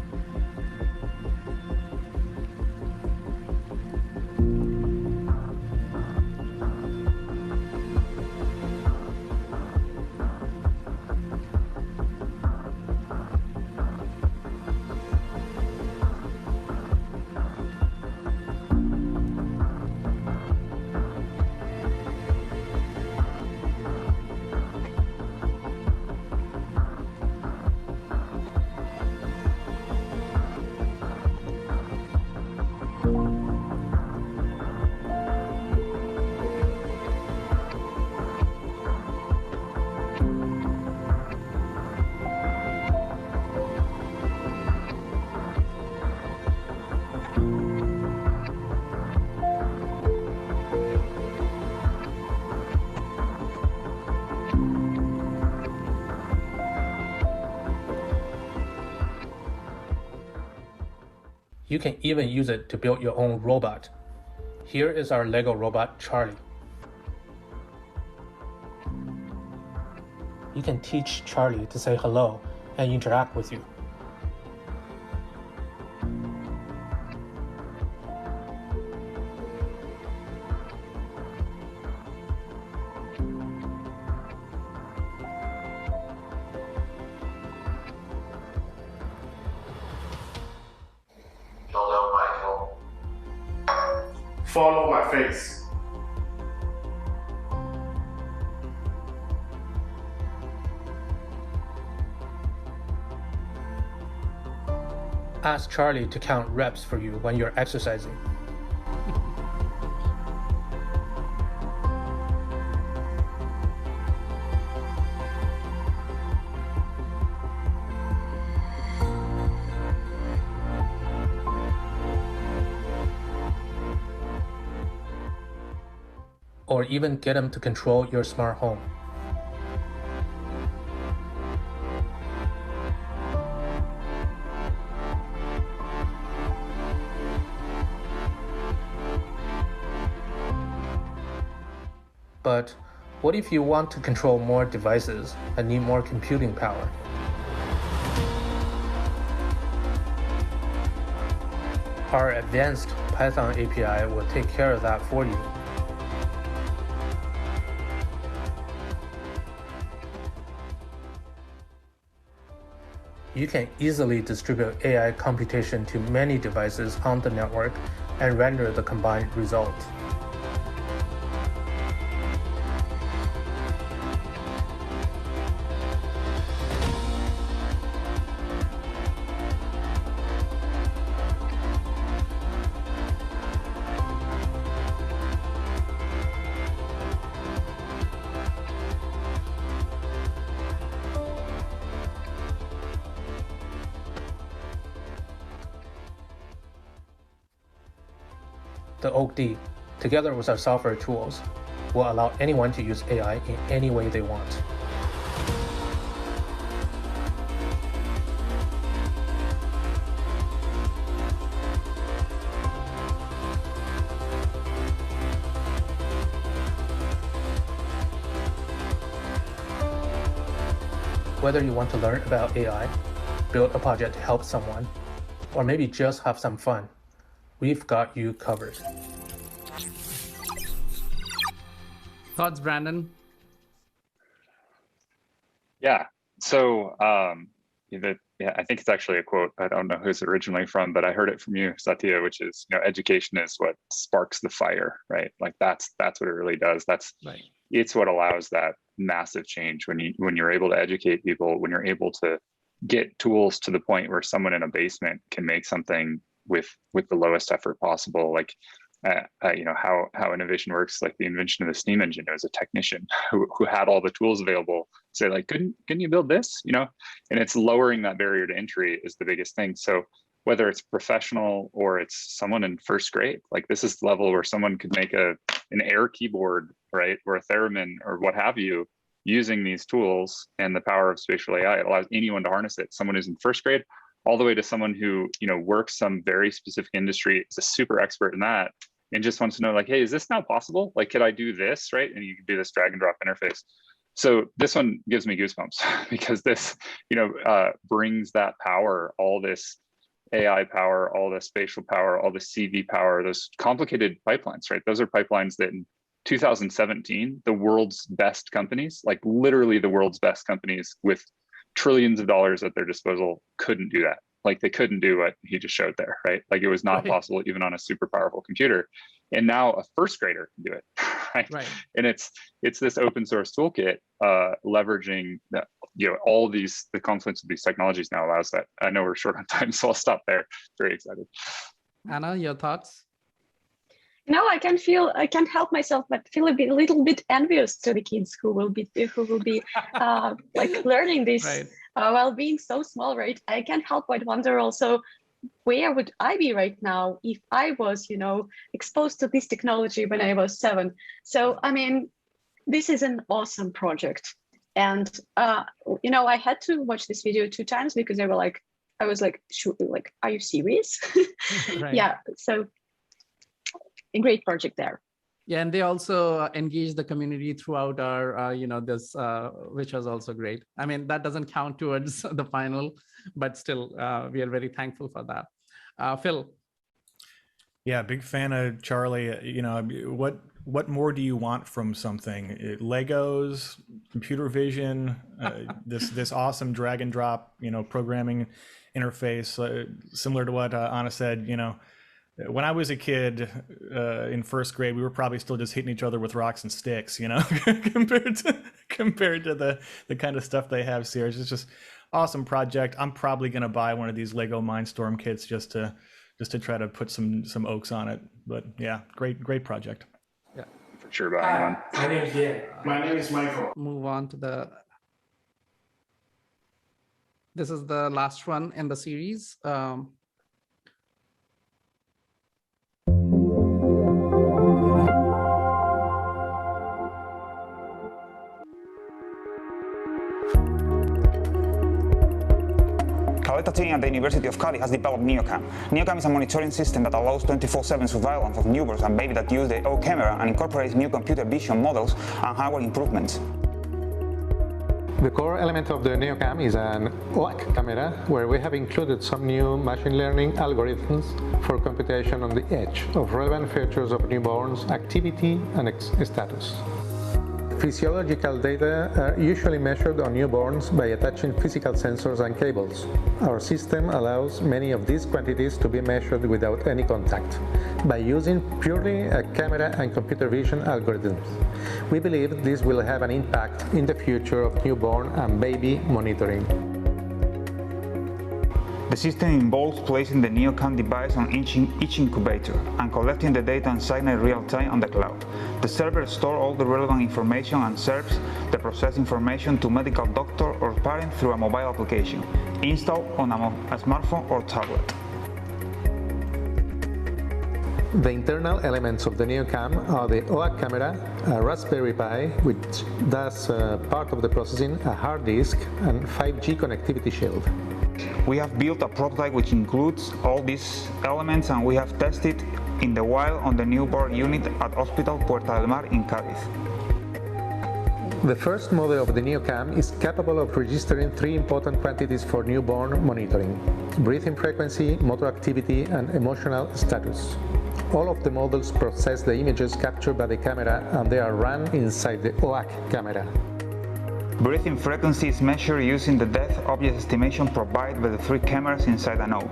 You can even use it to build your own robot. Here is our Lego robot, Charlie. You can teach Charlie to say hello and interact with you. Follow my face. Ask Charlie to count reps for you when you're exercising. Or even get them to control your smart home. But what if you want to control more devices and need more computing power? Our advanced Python API will take care of that for you. You can easily distribute AI computation to many devices on the network and render the combined result. The OAK-D, together with our software tools, will allow anyone to use AI in any way they want. Whether you want to learn about AI, build a project to help someone, or maybe just have some fun, we've got you covered. Thoughts, Brandon? Yeah. So I think it's actually a quote. I don't know who it's originally from, but I heard it from you, Satya, which is, education is what sparks the fire, right? Like that's what it really does. Right. It's what allows that massive change when you're able to educate people, when you're able to get tools to the point where someone in a basement can make something with the lowest effort possible. Like how innovation works, like the invention of the steam engine. It was a technician who had all the tools available, say like, couldn't you build this? And it's lowering that barrier to entry is the biggest thing. So whether it's professional or it's someone in first grade, like this is the level where someone could make an Air keyboard right, or a theremin or what have you, using these tools and the power of spatial AI. It allows anyone to harness it. Someone who's in first grade, all the way to someone who, you know, works some very specific industry, is a super expert in that, and just wants to know, like, hey, is this now possible? Like, could I do this, right? And you can do this drag and drop interface. So this one gives me goosebumps because this, you know, brings that power, all this AI power, all the spatial power, all the CV power, those complicated pipelines, right? Those are pipelines that in 2017, the world's best companies, like literally the world's best companies with trillions of dollars at their disposal, couldn't do that. Like they couldn't do what he just showed there, right? Like it was not possible even on a super powerful computer. And now a first grader can do it, right? And it's this open source toolkit leveraging that, you know, all these, the confluence of these technologies now allows that. I know we're short on time, so I'll stop there. Very excited. Anna, your thoughts? No, I can't help myself but feel a little bit envious to the kids who will be like learning this while being so small, right? I can't help but wonder also, where would I be right now if I was, you know, exposed to this technology when I was 7? So, I mean, this is an awesome project. And, you know, I had to watch this video 2 times because I was like, are you serious? Yeah, so a great project there. Yeah, and they also engage the community throughout our, you know, this, which was also great. I mean, that doesn't count towards the final, but still, we are very thankful for that. Phil. Yeah, big fan of Charlie. You know, what more do you want from something? Legos, computer vision, this awesome drag and drop, you know, programming interface, similar to what Anna said. You know, when I was a kid in first grade, we were probably still just hitting each other with rocks and sticks, you know, compared to the kind of stuff they have here. It's just awesome project. I'm probably going to buy one of these Lego Mindstorm kits just to try to put some oaks on it. But yeah, great project. Yeah, for sure. Buying one. My name is Gilles. My name is Michael. Move on to this is the last one in the series. Caleta team at the University of Cali has developed Neocam. Neocam is a monitoring system that allows 24/7 surveillance of newborns and babies that use the O camera and incorporates new computer vision models and hardware improvements. The core element of the Neocam is an OAK camera, where we have included some new machine learning algorithms for computation on the edge of relevant features of newborns' activity and status. Physiological data are usually measured on newborns by attaching physical sensors and cables. Our system allows many of these quantities to be measured without any contact, by using purely a camera and computer vision algorithms. We believe this will have an impact in the future of newborn and baby monitoring. The system involves placing the Neocam device on each incubator and collecting the data and signal real-time on the cloud. The server stores all the relevant information and serves the processed information to medical doctor or parent through a mobile application, installed on a smartphone or tablet. The internal elements of the Neocam are the OAK camera, a Raspberry Pi, which does part of the processing, a hard disk, and 5G connectivity shield. We have built a prototype which includes all these elements, and we have tested in the wild on the newborn unit at Hospital Puerta del Mar in Cádiz. The first model of the Neocam is capable of registering 3 important quantities for newborn monitoring: breathing frequency, motor activity, and emotional status. All of the models process the images captured by the camera, and they are run inside the OAK camera. Breathing frequency is measured using the depth object estimation provided by the 3 cameras inside a node.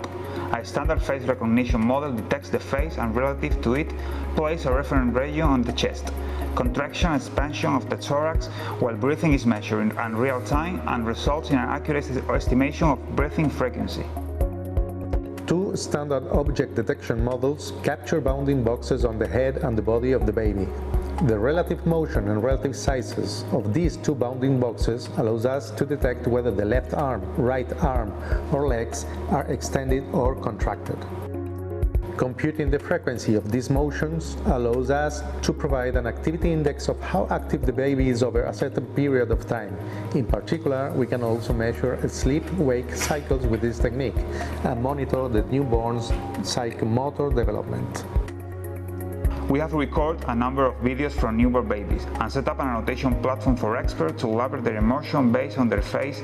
A standard face recognition model detects the face and relative to it places a reference region on the chest. Contraction and expansion of the thorax while breathing is measured in real time and results in an accurate estimation of breathing frequency. 2 standard object detection models capture bounding boxes on the head and the body of the baby. The relative motion and relative sizes of these 2 bounding boxes allows us to detect whether the left arm, right arm, or legs are extended or contracted. Computing the frequency of these motions allows us to provide an activity index of how active the baby is over a certain period of time. In particular, we can also measure sleep-wake cycles with this technique and monitor the newborn's psychomotor development. We have recorded a number of videos from newborn babies and set up an annotation platform for experts to elaborate their emotion based on their face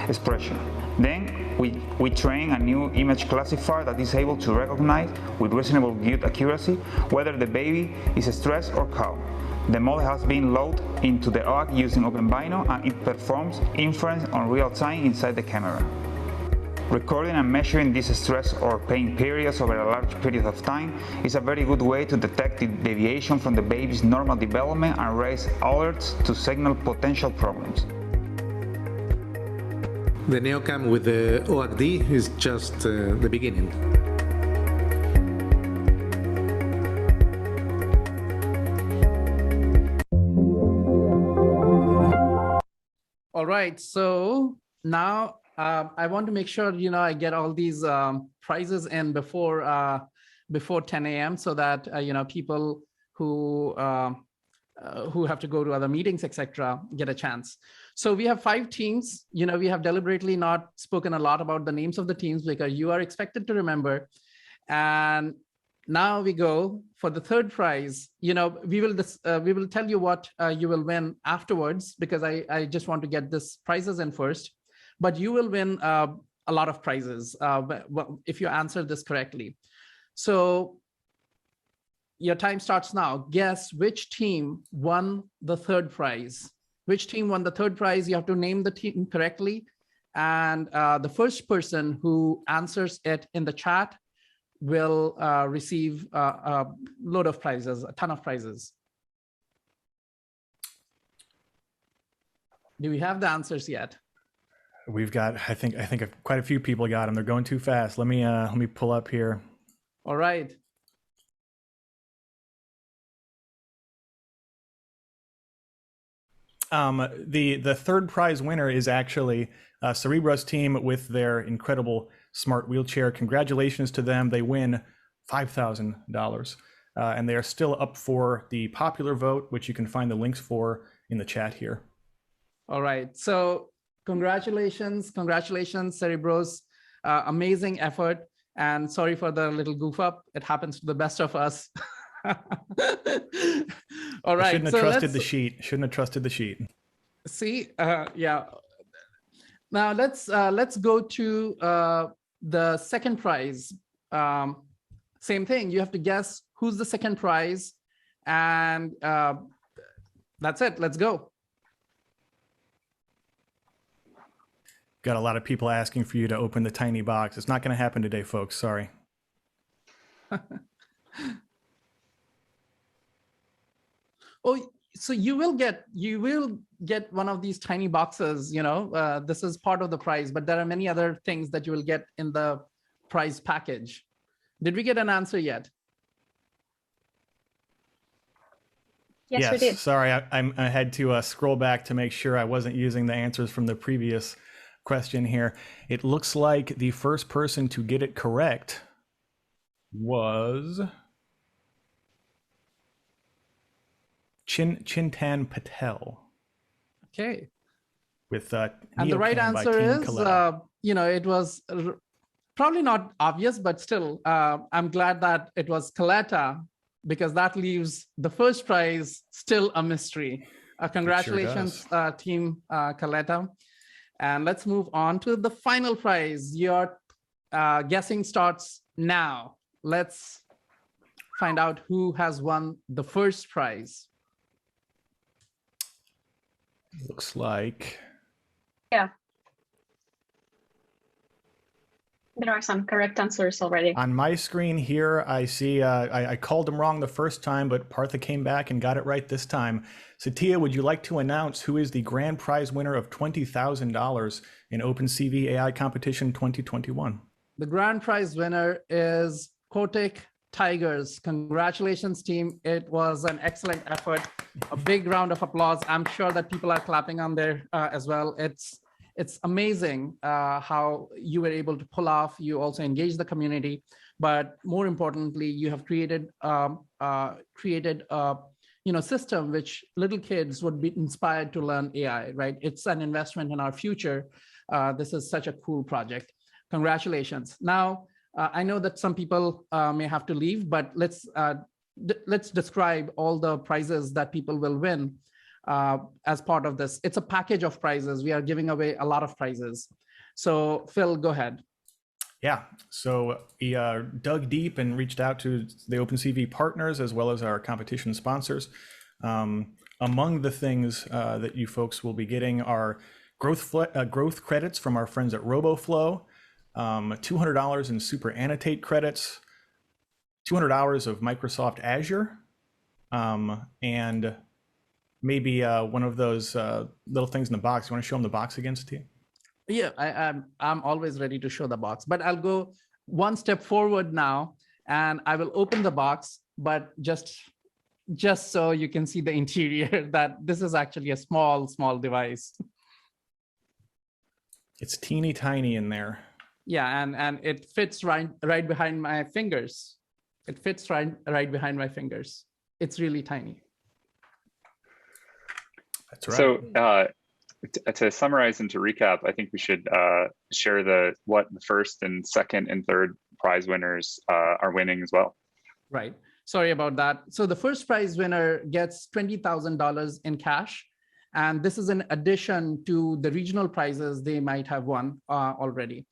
expression. Then we train a new image classifier that is able to recognize with reasonable good accuracy whether the baby is stressed or calm. The model has been loaded into the OAK using OpenVino, and it performs inference on real time inside the camera. Recording and measuring these stress or pain periods over a large period of time is a very good way to detect the deviation from the baby's normal development and raise alerts to signal potential problems. The Neocam with the OAK-D is just the beginning. All right, so now I want to make sure, I get all these prizes in before 10 a.m. so that, people who have to go to other meetings, etc., get a chance. So we have 5 teams. We have deliberately not spoken a lot about the names of the teams because you are expected to remember. And now we go for the third prize. We will tell you what you will win afterwards because I just want to get this prizes in first. But you will win a lot of prizes if you answer this correctly. So your time starts now. Guess which team won the third prize. Which team won the third prize? You have to name the team correctly. And the first person who answers it in the chat will receive a load of prizes, a ton of prizes. Do we have the answers yet? We've got, I think quite a few people got them. They're going too fast. Let me pull up here. All right. The third prize winner is actually Cerebro's team with their incredible smart wheelchair. Congratulations to them. They win $5,000. And they are still up for the popular vote, which you can find the links for in the chat here. All right. So congratulations, Cerebros. Amazing effort. And sorry for the little goof up. It happens to the best of us. All right. Shouldn't have trusted the sheet. Shouldn't have trusted the sheet. See, yeah. Now let's go to the second prize. Same thing. You have to guess who's the second prize, and that's it. Let's go. Got a lot of people asking for you to open the tiny box. It's not going to happen today, folks. Sorry. Oh, so you will get one of these tiny boxes. This is part of the prize, but there are many other things that you will get in the prize package. Did we get an answer yet? Yes, we did. Sorry, I had to scroll back to make sure I wasn't using the answers from the previous question here. It looks like the first person to get it correct was Chintan Patel. Okay. With and the right answer is, it was probably not obvious, but still, I'm glad that it was Kaleta, because that leaves the first prize still a mystery. Congratulations, Team Kaleta. And let's move on to the final prize. Your guessing starts now. Let's find out who has won the first prize. Looks like. Yeah. There are some correct answers already. On my screen here, I see I called them wrong the first time, but Partha came back and got it right this time. Satya, would you like to announce who is the grand prize winner of $20,000 in OpenCV AI Competition 2021? The grand prize winner is Cortex Tigers. Congratulations, team. It was an excellent effort. A big round of applause. I'm sure that people are clapping on there as well. It's amazing how you were able to pull off. You also engage the community. but more importantly, you have created system which little kids would be inspired to learn AI, right? It's an investment in our future. This is such a cool project. Congratulations. Now, I know that some people may have to leave, but let's describe all the prizes that people will win as part of this. It's a package of prizes. We are giving away a lot of prizes. So Phil, go ahead. Yeah, so we dug deep and reached out to the OpenCV partners as well as our competition sponsors. Among the things that you folks will be getting are growth credits from our friends at RoboFlow, $200 in Super Annotate credits, 200 hours of Microsoft Azure, and maybe one of those little things in the box. You want to show them the box again, Steve? Yeah, I'm always ready to show the box, but I'll go one step forward now, and I will open the box, but just so you can see the interior, that this is actually a small device. It's teeny tiny in there. Yeah, and it fits right behind my fingers. It fits right behind my fingers. It's really tiny. That's right. So to summarize and to recap, I think we should share what the first and second and third prize winners are winning as well. Right. Sorry about that. So the first prize winner gets $20,000 in cash. And this is in addition to the regional prizes they might have won already.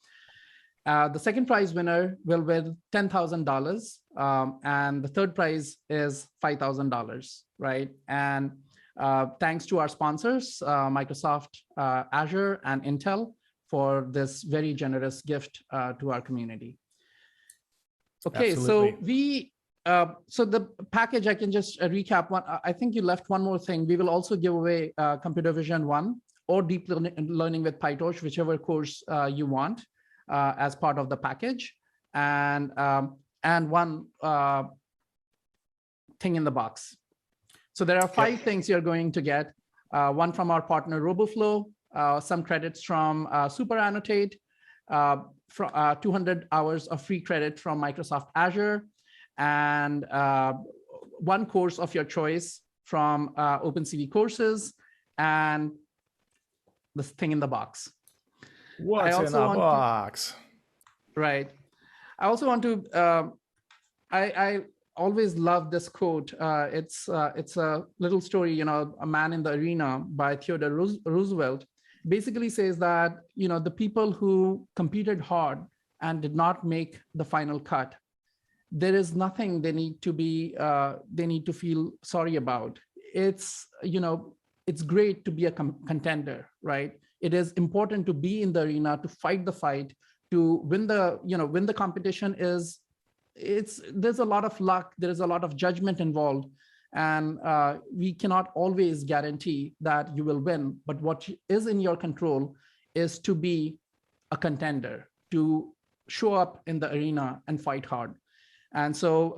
The second prize winner will win $10,000. And the third prize is $5,000, right? And thanks to our sponsors, Microsoft, Azure, and Intel, for this very generous gift to our community. Okay, absolutely. So the package, I can just recap one. I think you left one more thing. We will also give away Computer Vision 1 or Deep Learning with PyTorch, whichever course you want as part of the package, and one thing in the box. So there are 5 things you're going to get. One from our partner RoboFlow, some credits from Super Annotate, 200 hours of free credit from Microsoft Azure, and one course of your choice from OpenCV courses, and this thing in the box. What's in the box? Right. I also want to, I always love this quote. It's a little story, A Man in the Arena by Theodore Roosevelt, basically says that, the people who competed hard and did not make the final cut, there is nothing they need to feel sorry about. It's, it's great to be a contender, right? It is important to be in the arena, to fight the fight, to win the competition. There's a lot of luck, there is a lot of judgment involved, and we cannot always guarantee that you will win. But what is in your control is to be a contender, to show up in the arena and fight hard. And so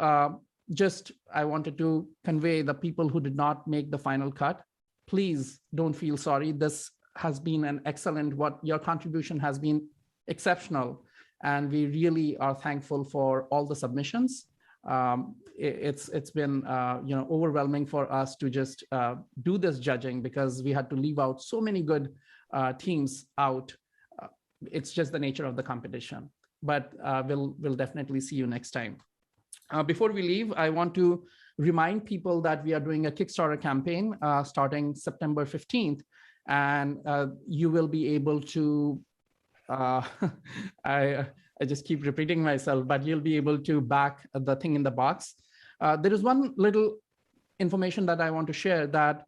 I wanted to convey the people who did not make the final cut, please don't feel sorry. This has been an excellent, your contribution has been exceptional. And we really are thankful for all the submissions. It's been overwhelming for us to just do this judging, because we had to leave out so many good teams out. It's just the nature of the competition. But we'll definitely see you next time. Before we leave, I want to remind people that we are doing a Kickstarter campaign starting September 15th, and you will be able to, I just keep repeating myself, but you'll be able to back the thing in the box. There is one little information that I want to share, that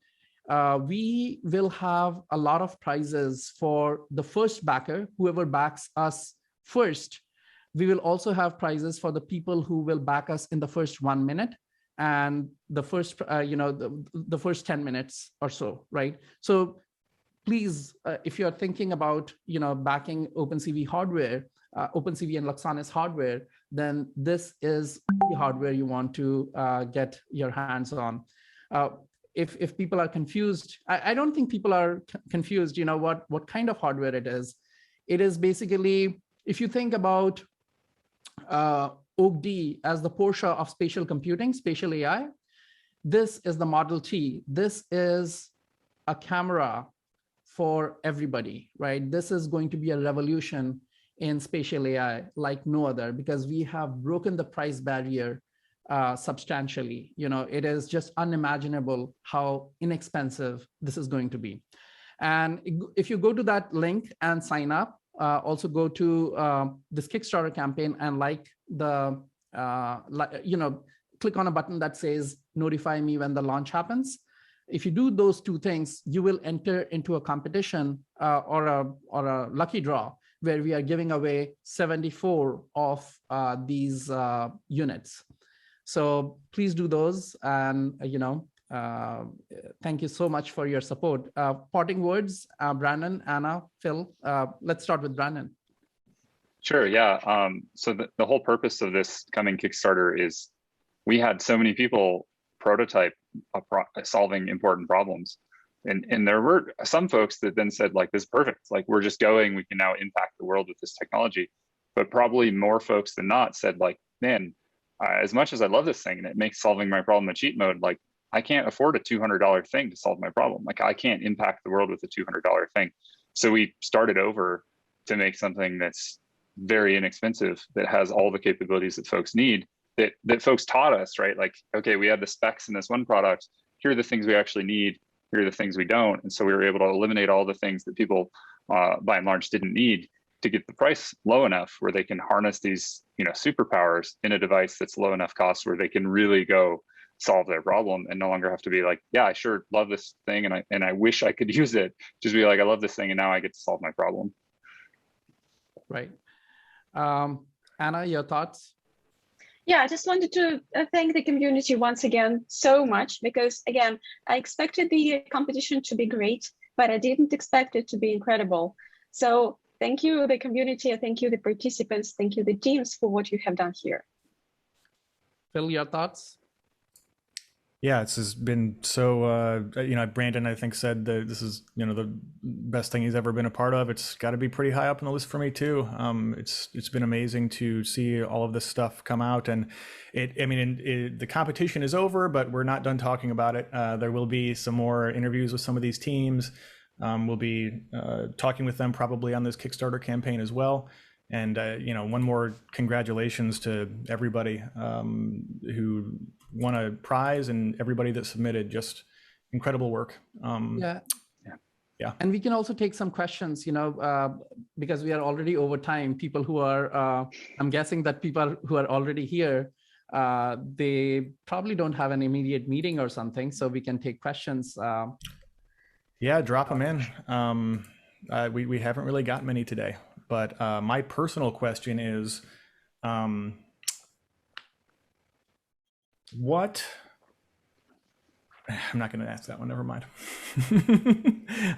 we will have a lot of prizes for the first backer, whoever backs us first. We will also have prizes for the people who will back us in the first 1 minute and the first, the first 10 minutes or so, right? So please, if you're thinking about, backing OpenCV hardware, OpenCV and Luxonis hardware, then this is the hardware you want to get your hands on. If people are confused, I don't think people are confused, what kind of hardware it is. It is basically, if you think about OAK-D as the Porsche of spatial computing, spatial AI. This is the Model T. This is a camera for everybody, right? This is going to be a revolution in spatial AI like no other, because we have broken the price barrier substantially. It is just unimaginable how inexpensive this is going to be. And if you go to that link and sign up, also go to this Kickstarter campaign and click on a button that says notify me when the launch happens. If you do those two things, you will enter into a competition or a lucky draw where we are giving away 74 of these units. So please do those. And, thank you so much for your support. Parting words, Brandon, Anna, Phil, let's start with Brandon. Sure, yeah. So the whole purpose of this coming Kickstarter is we had so many people prototype solving important problems. And there were some folks that then said, like, this is perfect. Like, we're just going, we can now impact the world with this technology. But probably more folks than not said, like, man, as much as I love this thing and it makes solving my problem a cheat mode, like, I can't afford a $200 thing to solve my problem. Like, I can't impact the world with a $200 thing. So we started over to make something that's very inexpensive, that has all the capabilities that folks need, that folks taught us, right? Like, okay, we have the specs in this one product. Here are the things we actually need. Here are the things we don't. And so we were able to eliminate all the things that people by and large didn't need to get the price low enough where they can harness these, superpowers in a device that's low enough cost where they can really go solve their problem and no longer have to be like, yeah, I sure love this thing and I wish I could use it. Just be like, I love this thing and now I get to solve my problem. Right. Anna, your thoughts? Yeah, I just wanted to thank the community once again so much, because again, I expected the competition to be great, but I didn't expect it to be incredible. So thank you, the community, thank you, the participants, thank you, the teams, for what you have done here. Phil, your thoughts? Yeah, this has been so, Brandon, I think, said that this is, the best thing he's ever been a part of. It's got to be pretty high up on the list for me too. It's been amazing to see all of this stuff come out, and the competition is over, but we're not done talking about it. There will be some more interviews with some of these teams. We'll be talking with them probably on this Kickstarter campaign as well. And, one more congratulations to everybody who won a prize and everybody that submitted. Just incredible work. Yeah. And we can also take some questions, because we are already over time. People who are, I'm guessing that people who are already here, they probably don't have an immediate meeting or something, so we can take questions. Yeah, drop them in. We haven't really got many today. But my personal question is, what? I'm not going to ask that one. Never mind.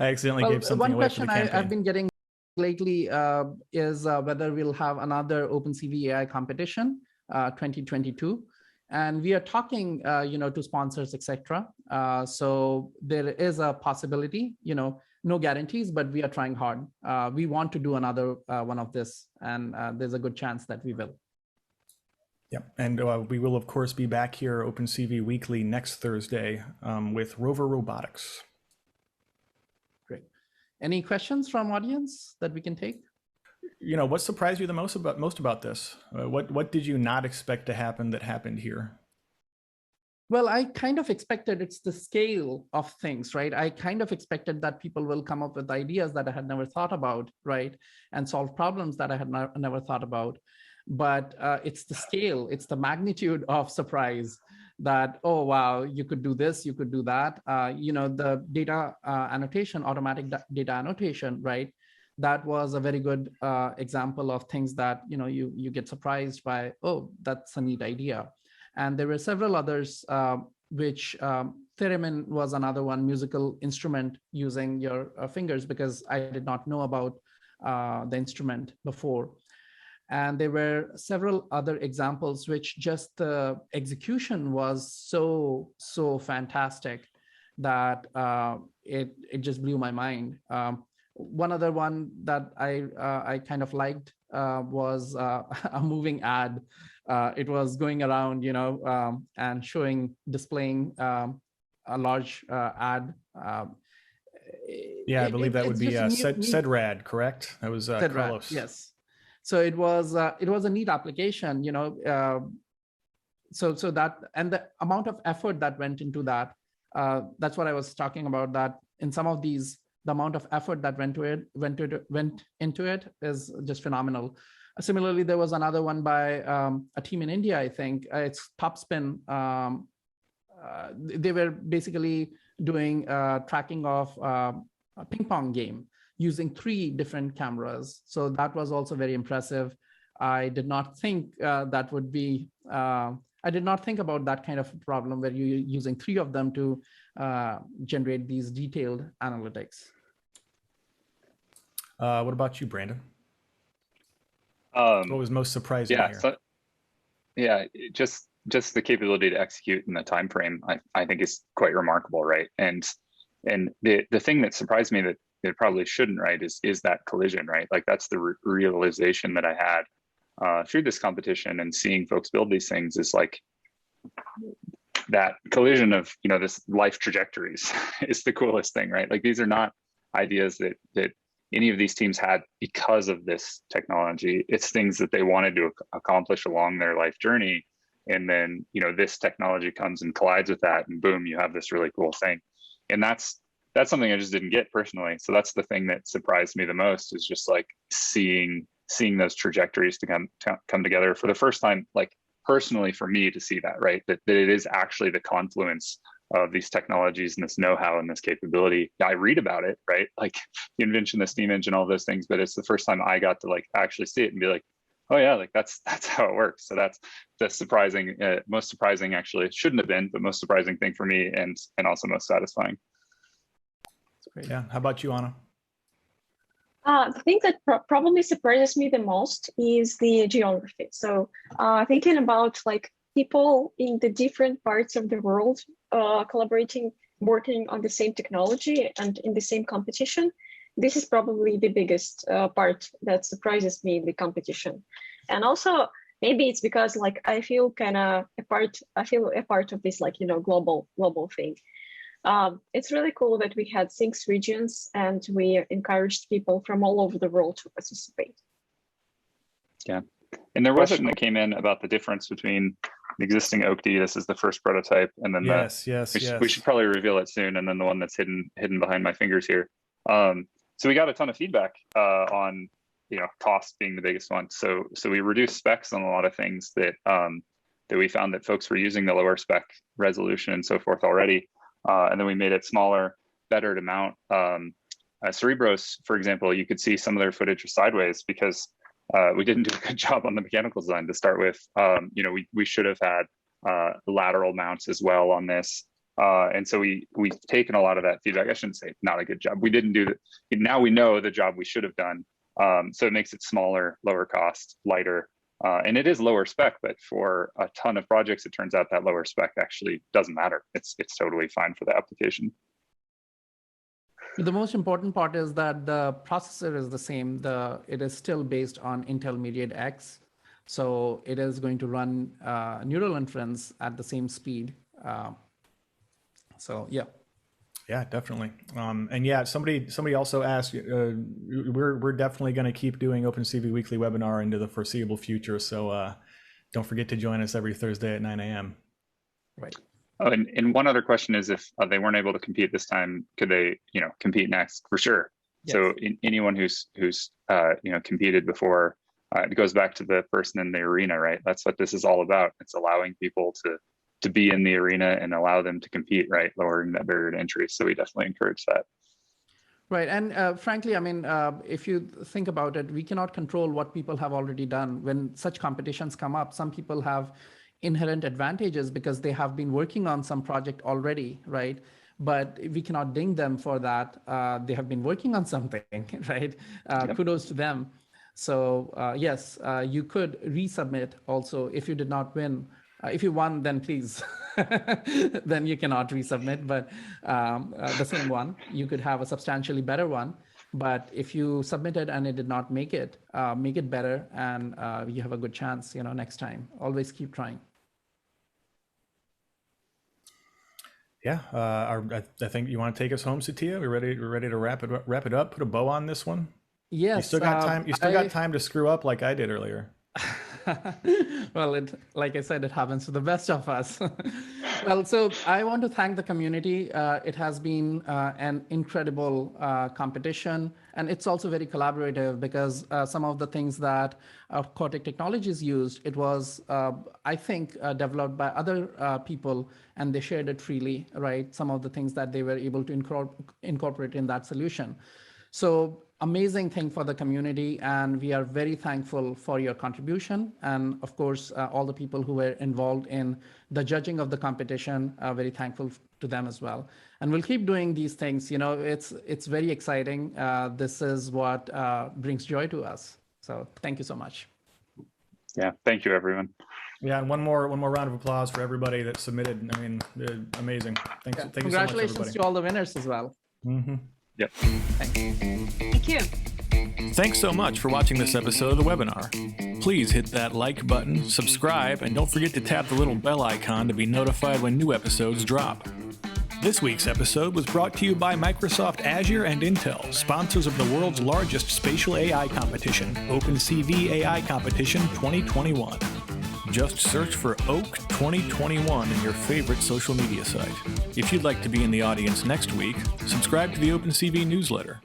I accidentally gave something away for the campaign. One question I've been getting lately is whether we'll have another OpenCV AI competition 2022. And we are talking, to sponsors, etc. So there is a possibility, no guarantees, but we are trying hard. We want to do another one of this, and there's a good chance that we will. Yeah, and we will, of course, be back here, OpenCV Weekly, next Thursday with Rover Robotics. Great. Any questions from audience that we can take? What surprised you the most about this? What did you not expect to happen that happened here? Well, I kind of expected it's the scale of things, right? I kind of expected that people will come up with ideas that I had never thought about, right? And solve problems that I had never thought about. But it's the scale, it's the magnitude of surprise that, oh, wow, you could do this, you could do that. The data annotation, automatic data annotation, right? That was a very good example of things that, you get surprised by, oh, that's a neat idea. And there were several others, which theremin was another one, musical instrument using your fingers, because I did not know about the instrument before. And there were several other examples, which just the execution was so fantastic that it just blew my mind. One other one that I kind of liked was a moving ad. It was going around, and displaying a large ad. Yeah, I believe that would be CED-RAD, correct? That was CED-RAD, Carlos. yes. So it was a neat application, so that, and the amount of effort that went into that, that's what I was talking about, that in some of these, the amount of effort that went into it is just phenomenal. Similarly, there was another one by a team in India, I think. It's Topspin. They were basically doing tracking of a ping pong game using 3 different cameras. So that was also very impressive. I did not think that would be, I did not think about that kind of problem where you're using 3 of them to generate these detailed analytics. What about you, Brandon? What was most surprising here? So, just the capability to execute in the time frame, I think is quite remarkable, right? And the thing that surprised me that it probably shouldn't, right, is that collision, right? Like that's the realization that I had through this competition and seeing folks build these things, is like that collision of, this life trajectories is the coolest thing, right? Like these are not ideas that any of these teams had because of this technology. It's things that they wanted to accomplish along their life journey. And then, this technology comes and collides with that, and boom, you have this really cool thing. And that's something I just didn't get personally. So that's the thing that surprised me the most, is just like seeing those trajectories to come together for the first time, like personally for me to see that, right? That it is actually the confluence of these technologies and this know-how and this capability. I read about it, right? Like the invention, the steam engine, all those things, but it's the first time I got to like actually see it and be like, oh yeah, like that's how it works. So that's the surprising, most surprising, actually, it shouldn't have been, but most surprising thing for me, and also most satisfying. That's great. Yeah. How about you, Anna? The thing that probably surprises me the most is the geography. So thinking about like people in the different parts of the world collaborating, working on the same technology and in the same competition, this is probably the biggest part that surprises me in the competition. And also maybe it's because like I feel kind of a part of this, like, global thing. It's really cool that we had 6 regions and we encouraged people from all over the world to participate. Yeah, and there was something that came in about the difference between the existing OAK-D, this is the first prototype, and then we should probably reveal it soon, and then the one that's hidden behind my fingers here. So we got a ton of feedback on, cost being the biggest one. So we reduced specs on a lot of things that we found that folks were using the lower spec resolution and so forth already. And then we made it smaller, better to mount. Cerebros, for example, you could see some of their footage was sideways because we didn't do a good job on the mechanical design to start with. We should have had lateral mounts as well on this. And so we've taken a lot of that feedback. I shouldn't say not a good job. We didn't do that. Now we know the job we should have done. So it makes it smaller, lower cost, lighter. And it is lower spec, but for a ton of projects, it turns out that lower spec actually doesn't matter. It's totally fine for the application. The most important part is that the processor is the same. It is still based on Intel Mediated X. So it is going to run neural inference at the same speed. So yeah. Yeah, definitely. And yeah, somebody also asked, we're definitely going to keep doing OpenCV weekly webinar into the foreseeable future. So don't forget to join us every Thursday at 9 a.m. Right. Oh, and one other question is, if they weren't able to compete this time, could they, compete next? For sure. Yes. So anyone who's competed before, it goes back to the person in the arena, right? That's what this is all about. It's allowing people to be in the arena and allow them to compete, right? Lowering that barrier to entry. So we definitely encourage that. Right. And frankly, I mean, if you think about it, we cannot control what people have already done. When such competitions come up, some people have inherent advantages because they have been working on some project already, right? But we cannot ding them for that. They have been working on something, right? Yep. Kudos to them. So yes, you could resubmit also if you did not win. If you won, then please, then you cannot resubmit, but the same one, you could have a substantially better one. But if you submitted and it did not make it better, and you have a good chance, next time. Always keep trying. Yeah, I think you want to take us home, Satya. We're ready to wrap it up. Put a bow on this one. Yes. You still got time. You still got time to screw up like I did earlier. Well, like I said, it happens to the best of us. Well, so I want to thank the community. It has been an incredible competition, and it's also very collaborative because some of the things that Cortex Technologies used, it was, I think, developed by other people, and they shared it freely, right? Some of the things that they were able to incorporate in that solution. So amazing thing for the community, and we are very thankful for your contribution. And of course, all the people who were involved in the judging of the competition, very thankful to them as well. And we'll keep doing these things. It's very exciting. This is what brings joy to us. So thank you so much. Yeah, thank you, everyone. Yeah, and one more round of applause for everybody that submitted. I mean, amazing. Thank you so much, everybody. Congratulations to all the winners as well. Mm-hmm. Yep. Thank you. Thanks so much for watching this episode of the webinar. Please hit that like button, subscribe, and don't forget to tap the little bell icon to be notified when new episodes drop. This week's episode was brought to you by Microsoft Azure and Intel, sponsors of the world's largest spatial AI competition, Opencv AI Competition 2021. Just search for OAK 2021 in your favorite social media site. If you'd like to be in the audience next week, subscribe to the Opencv newsletter.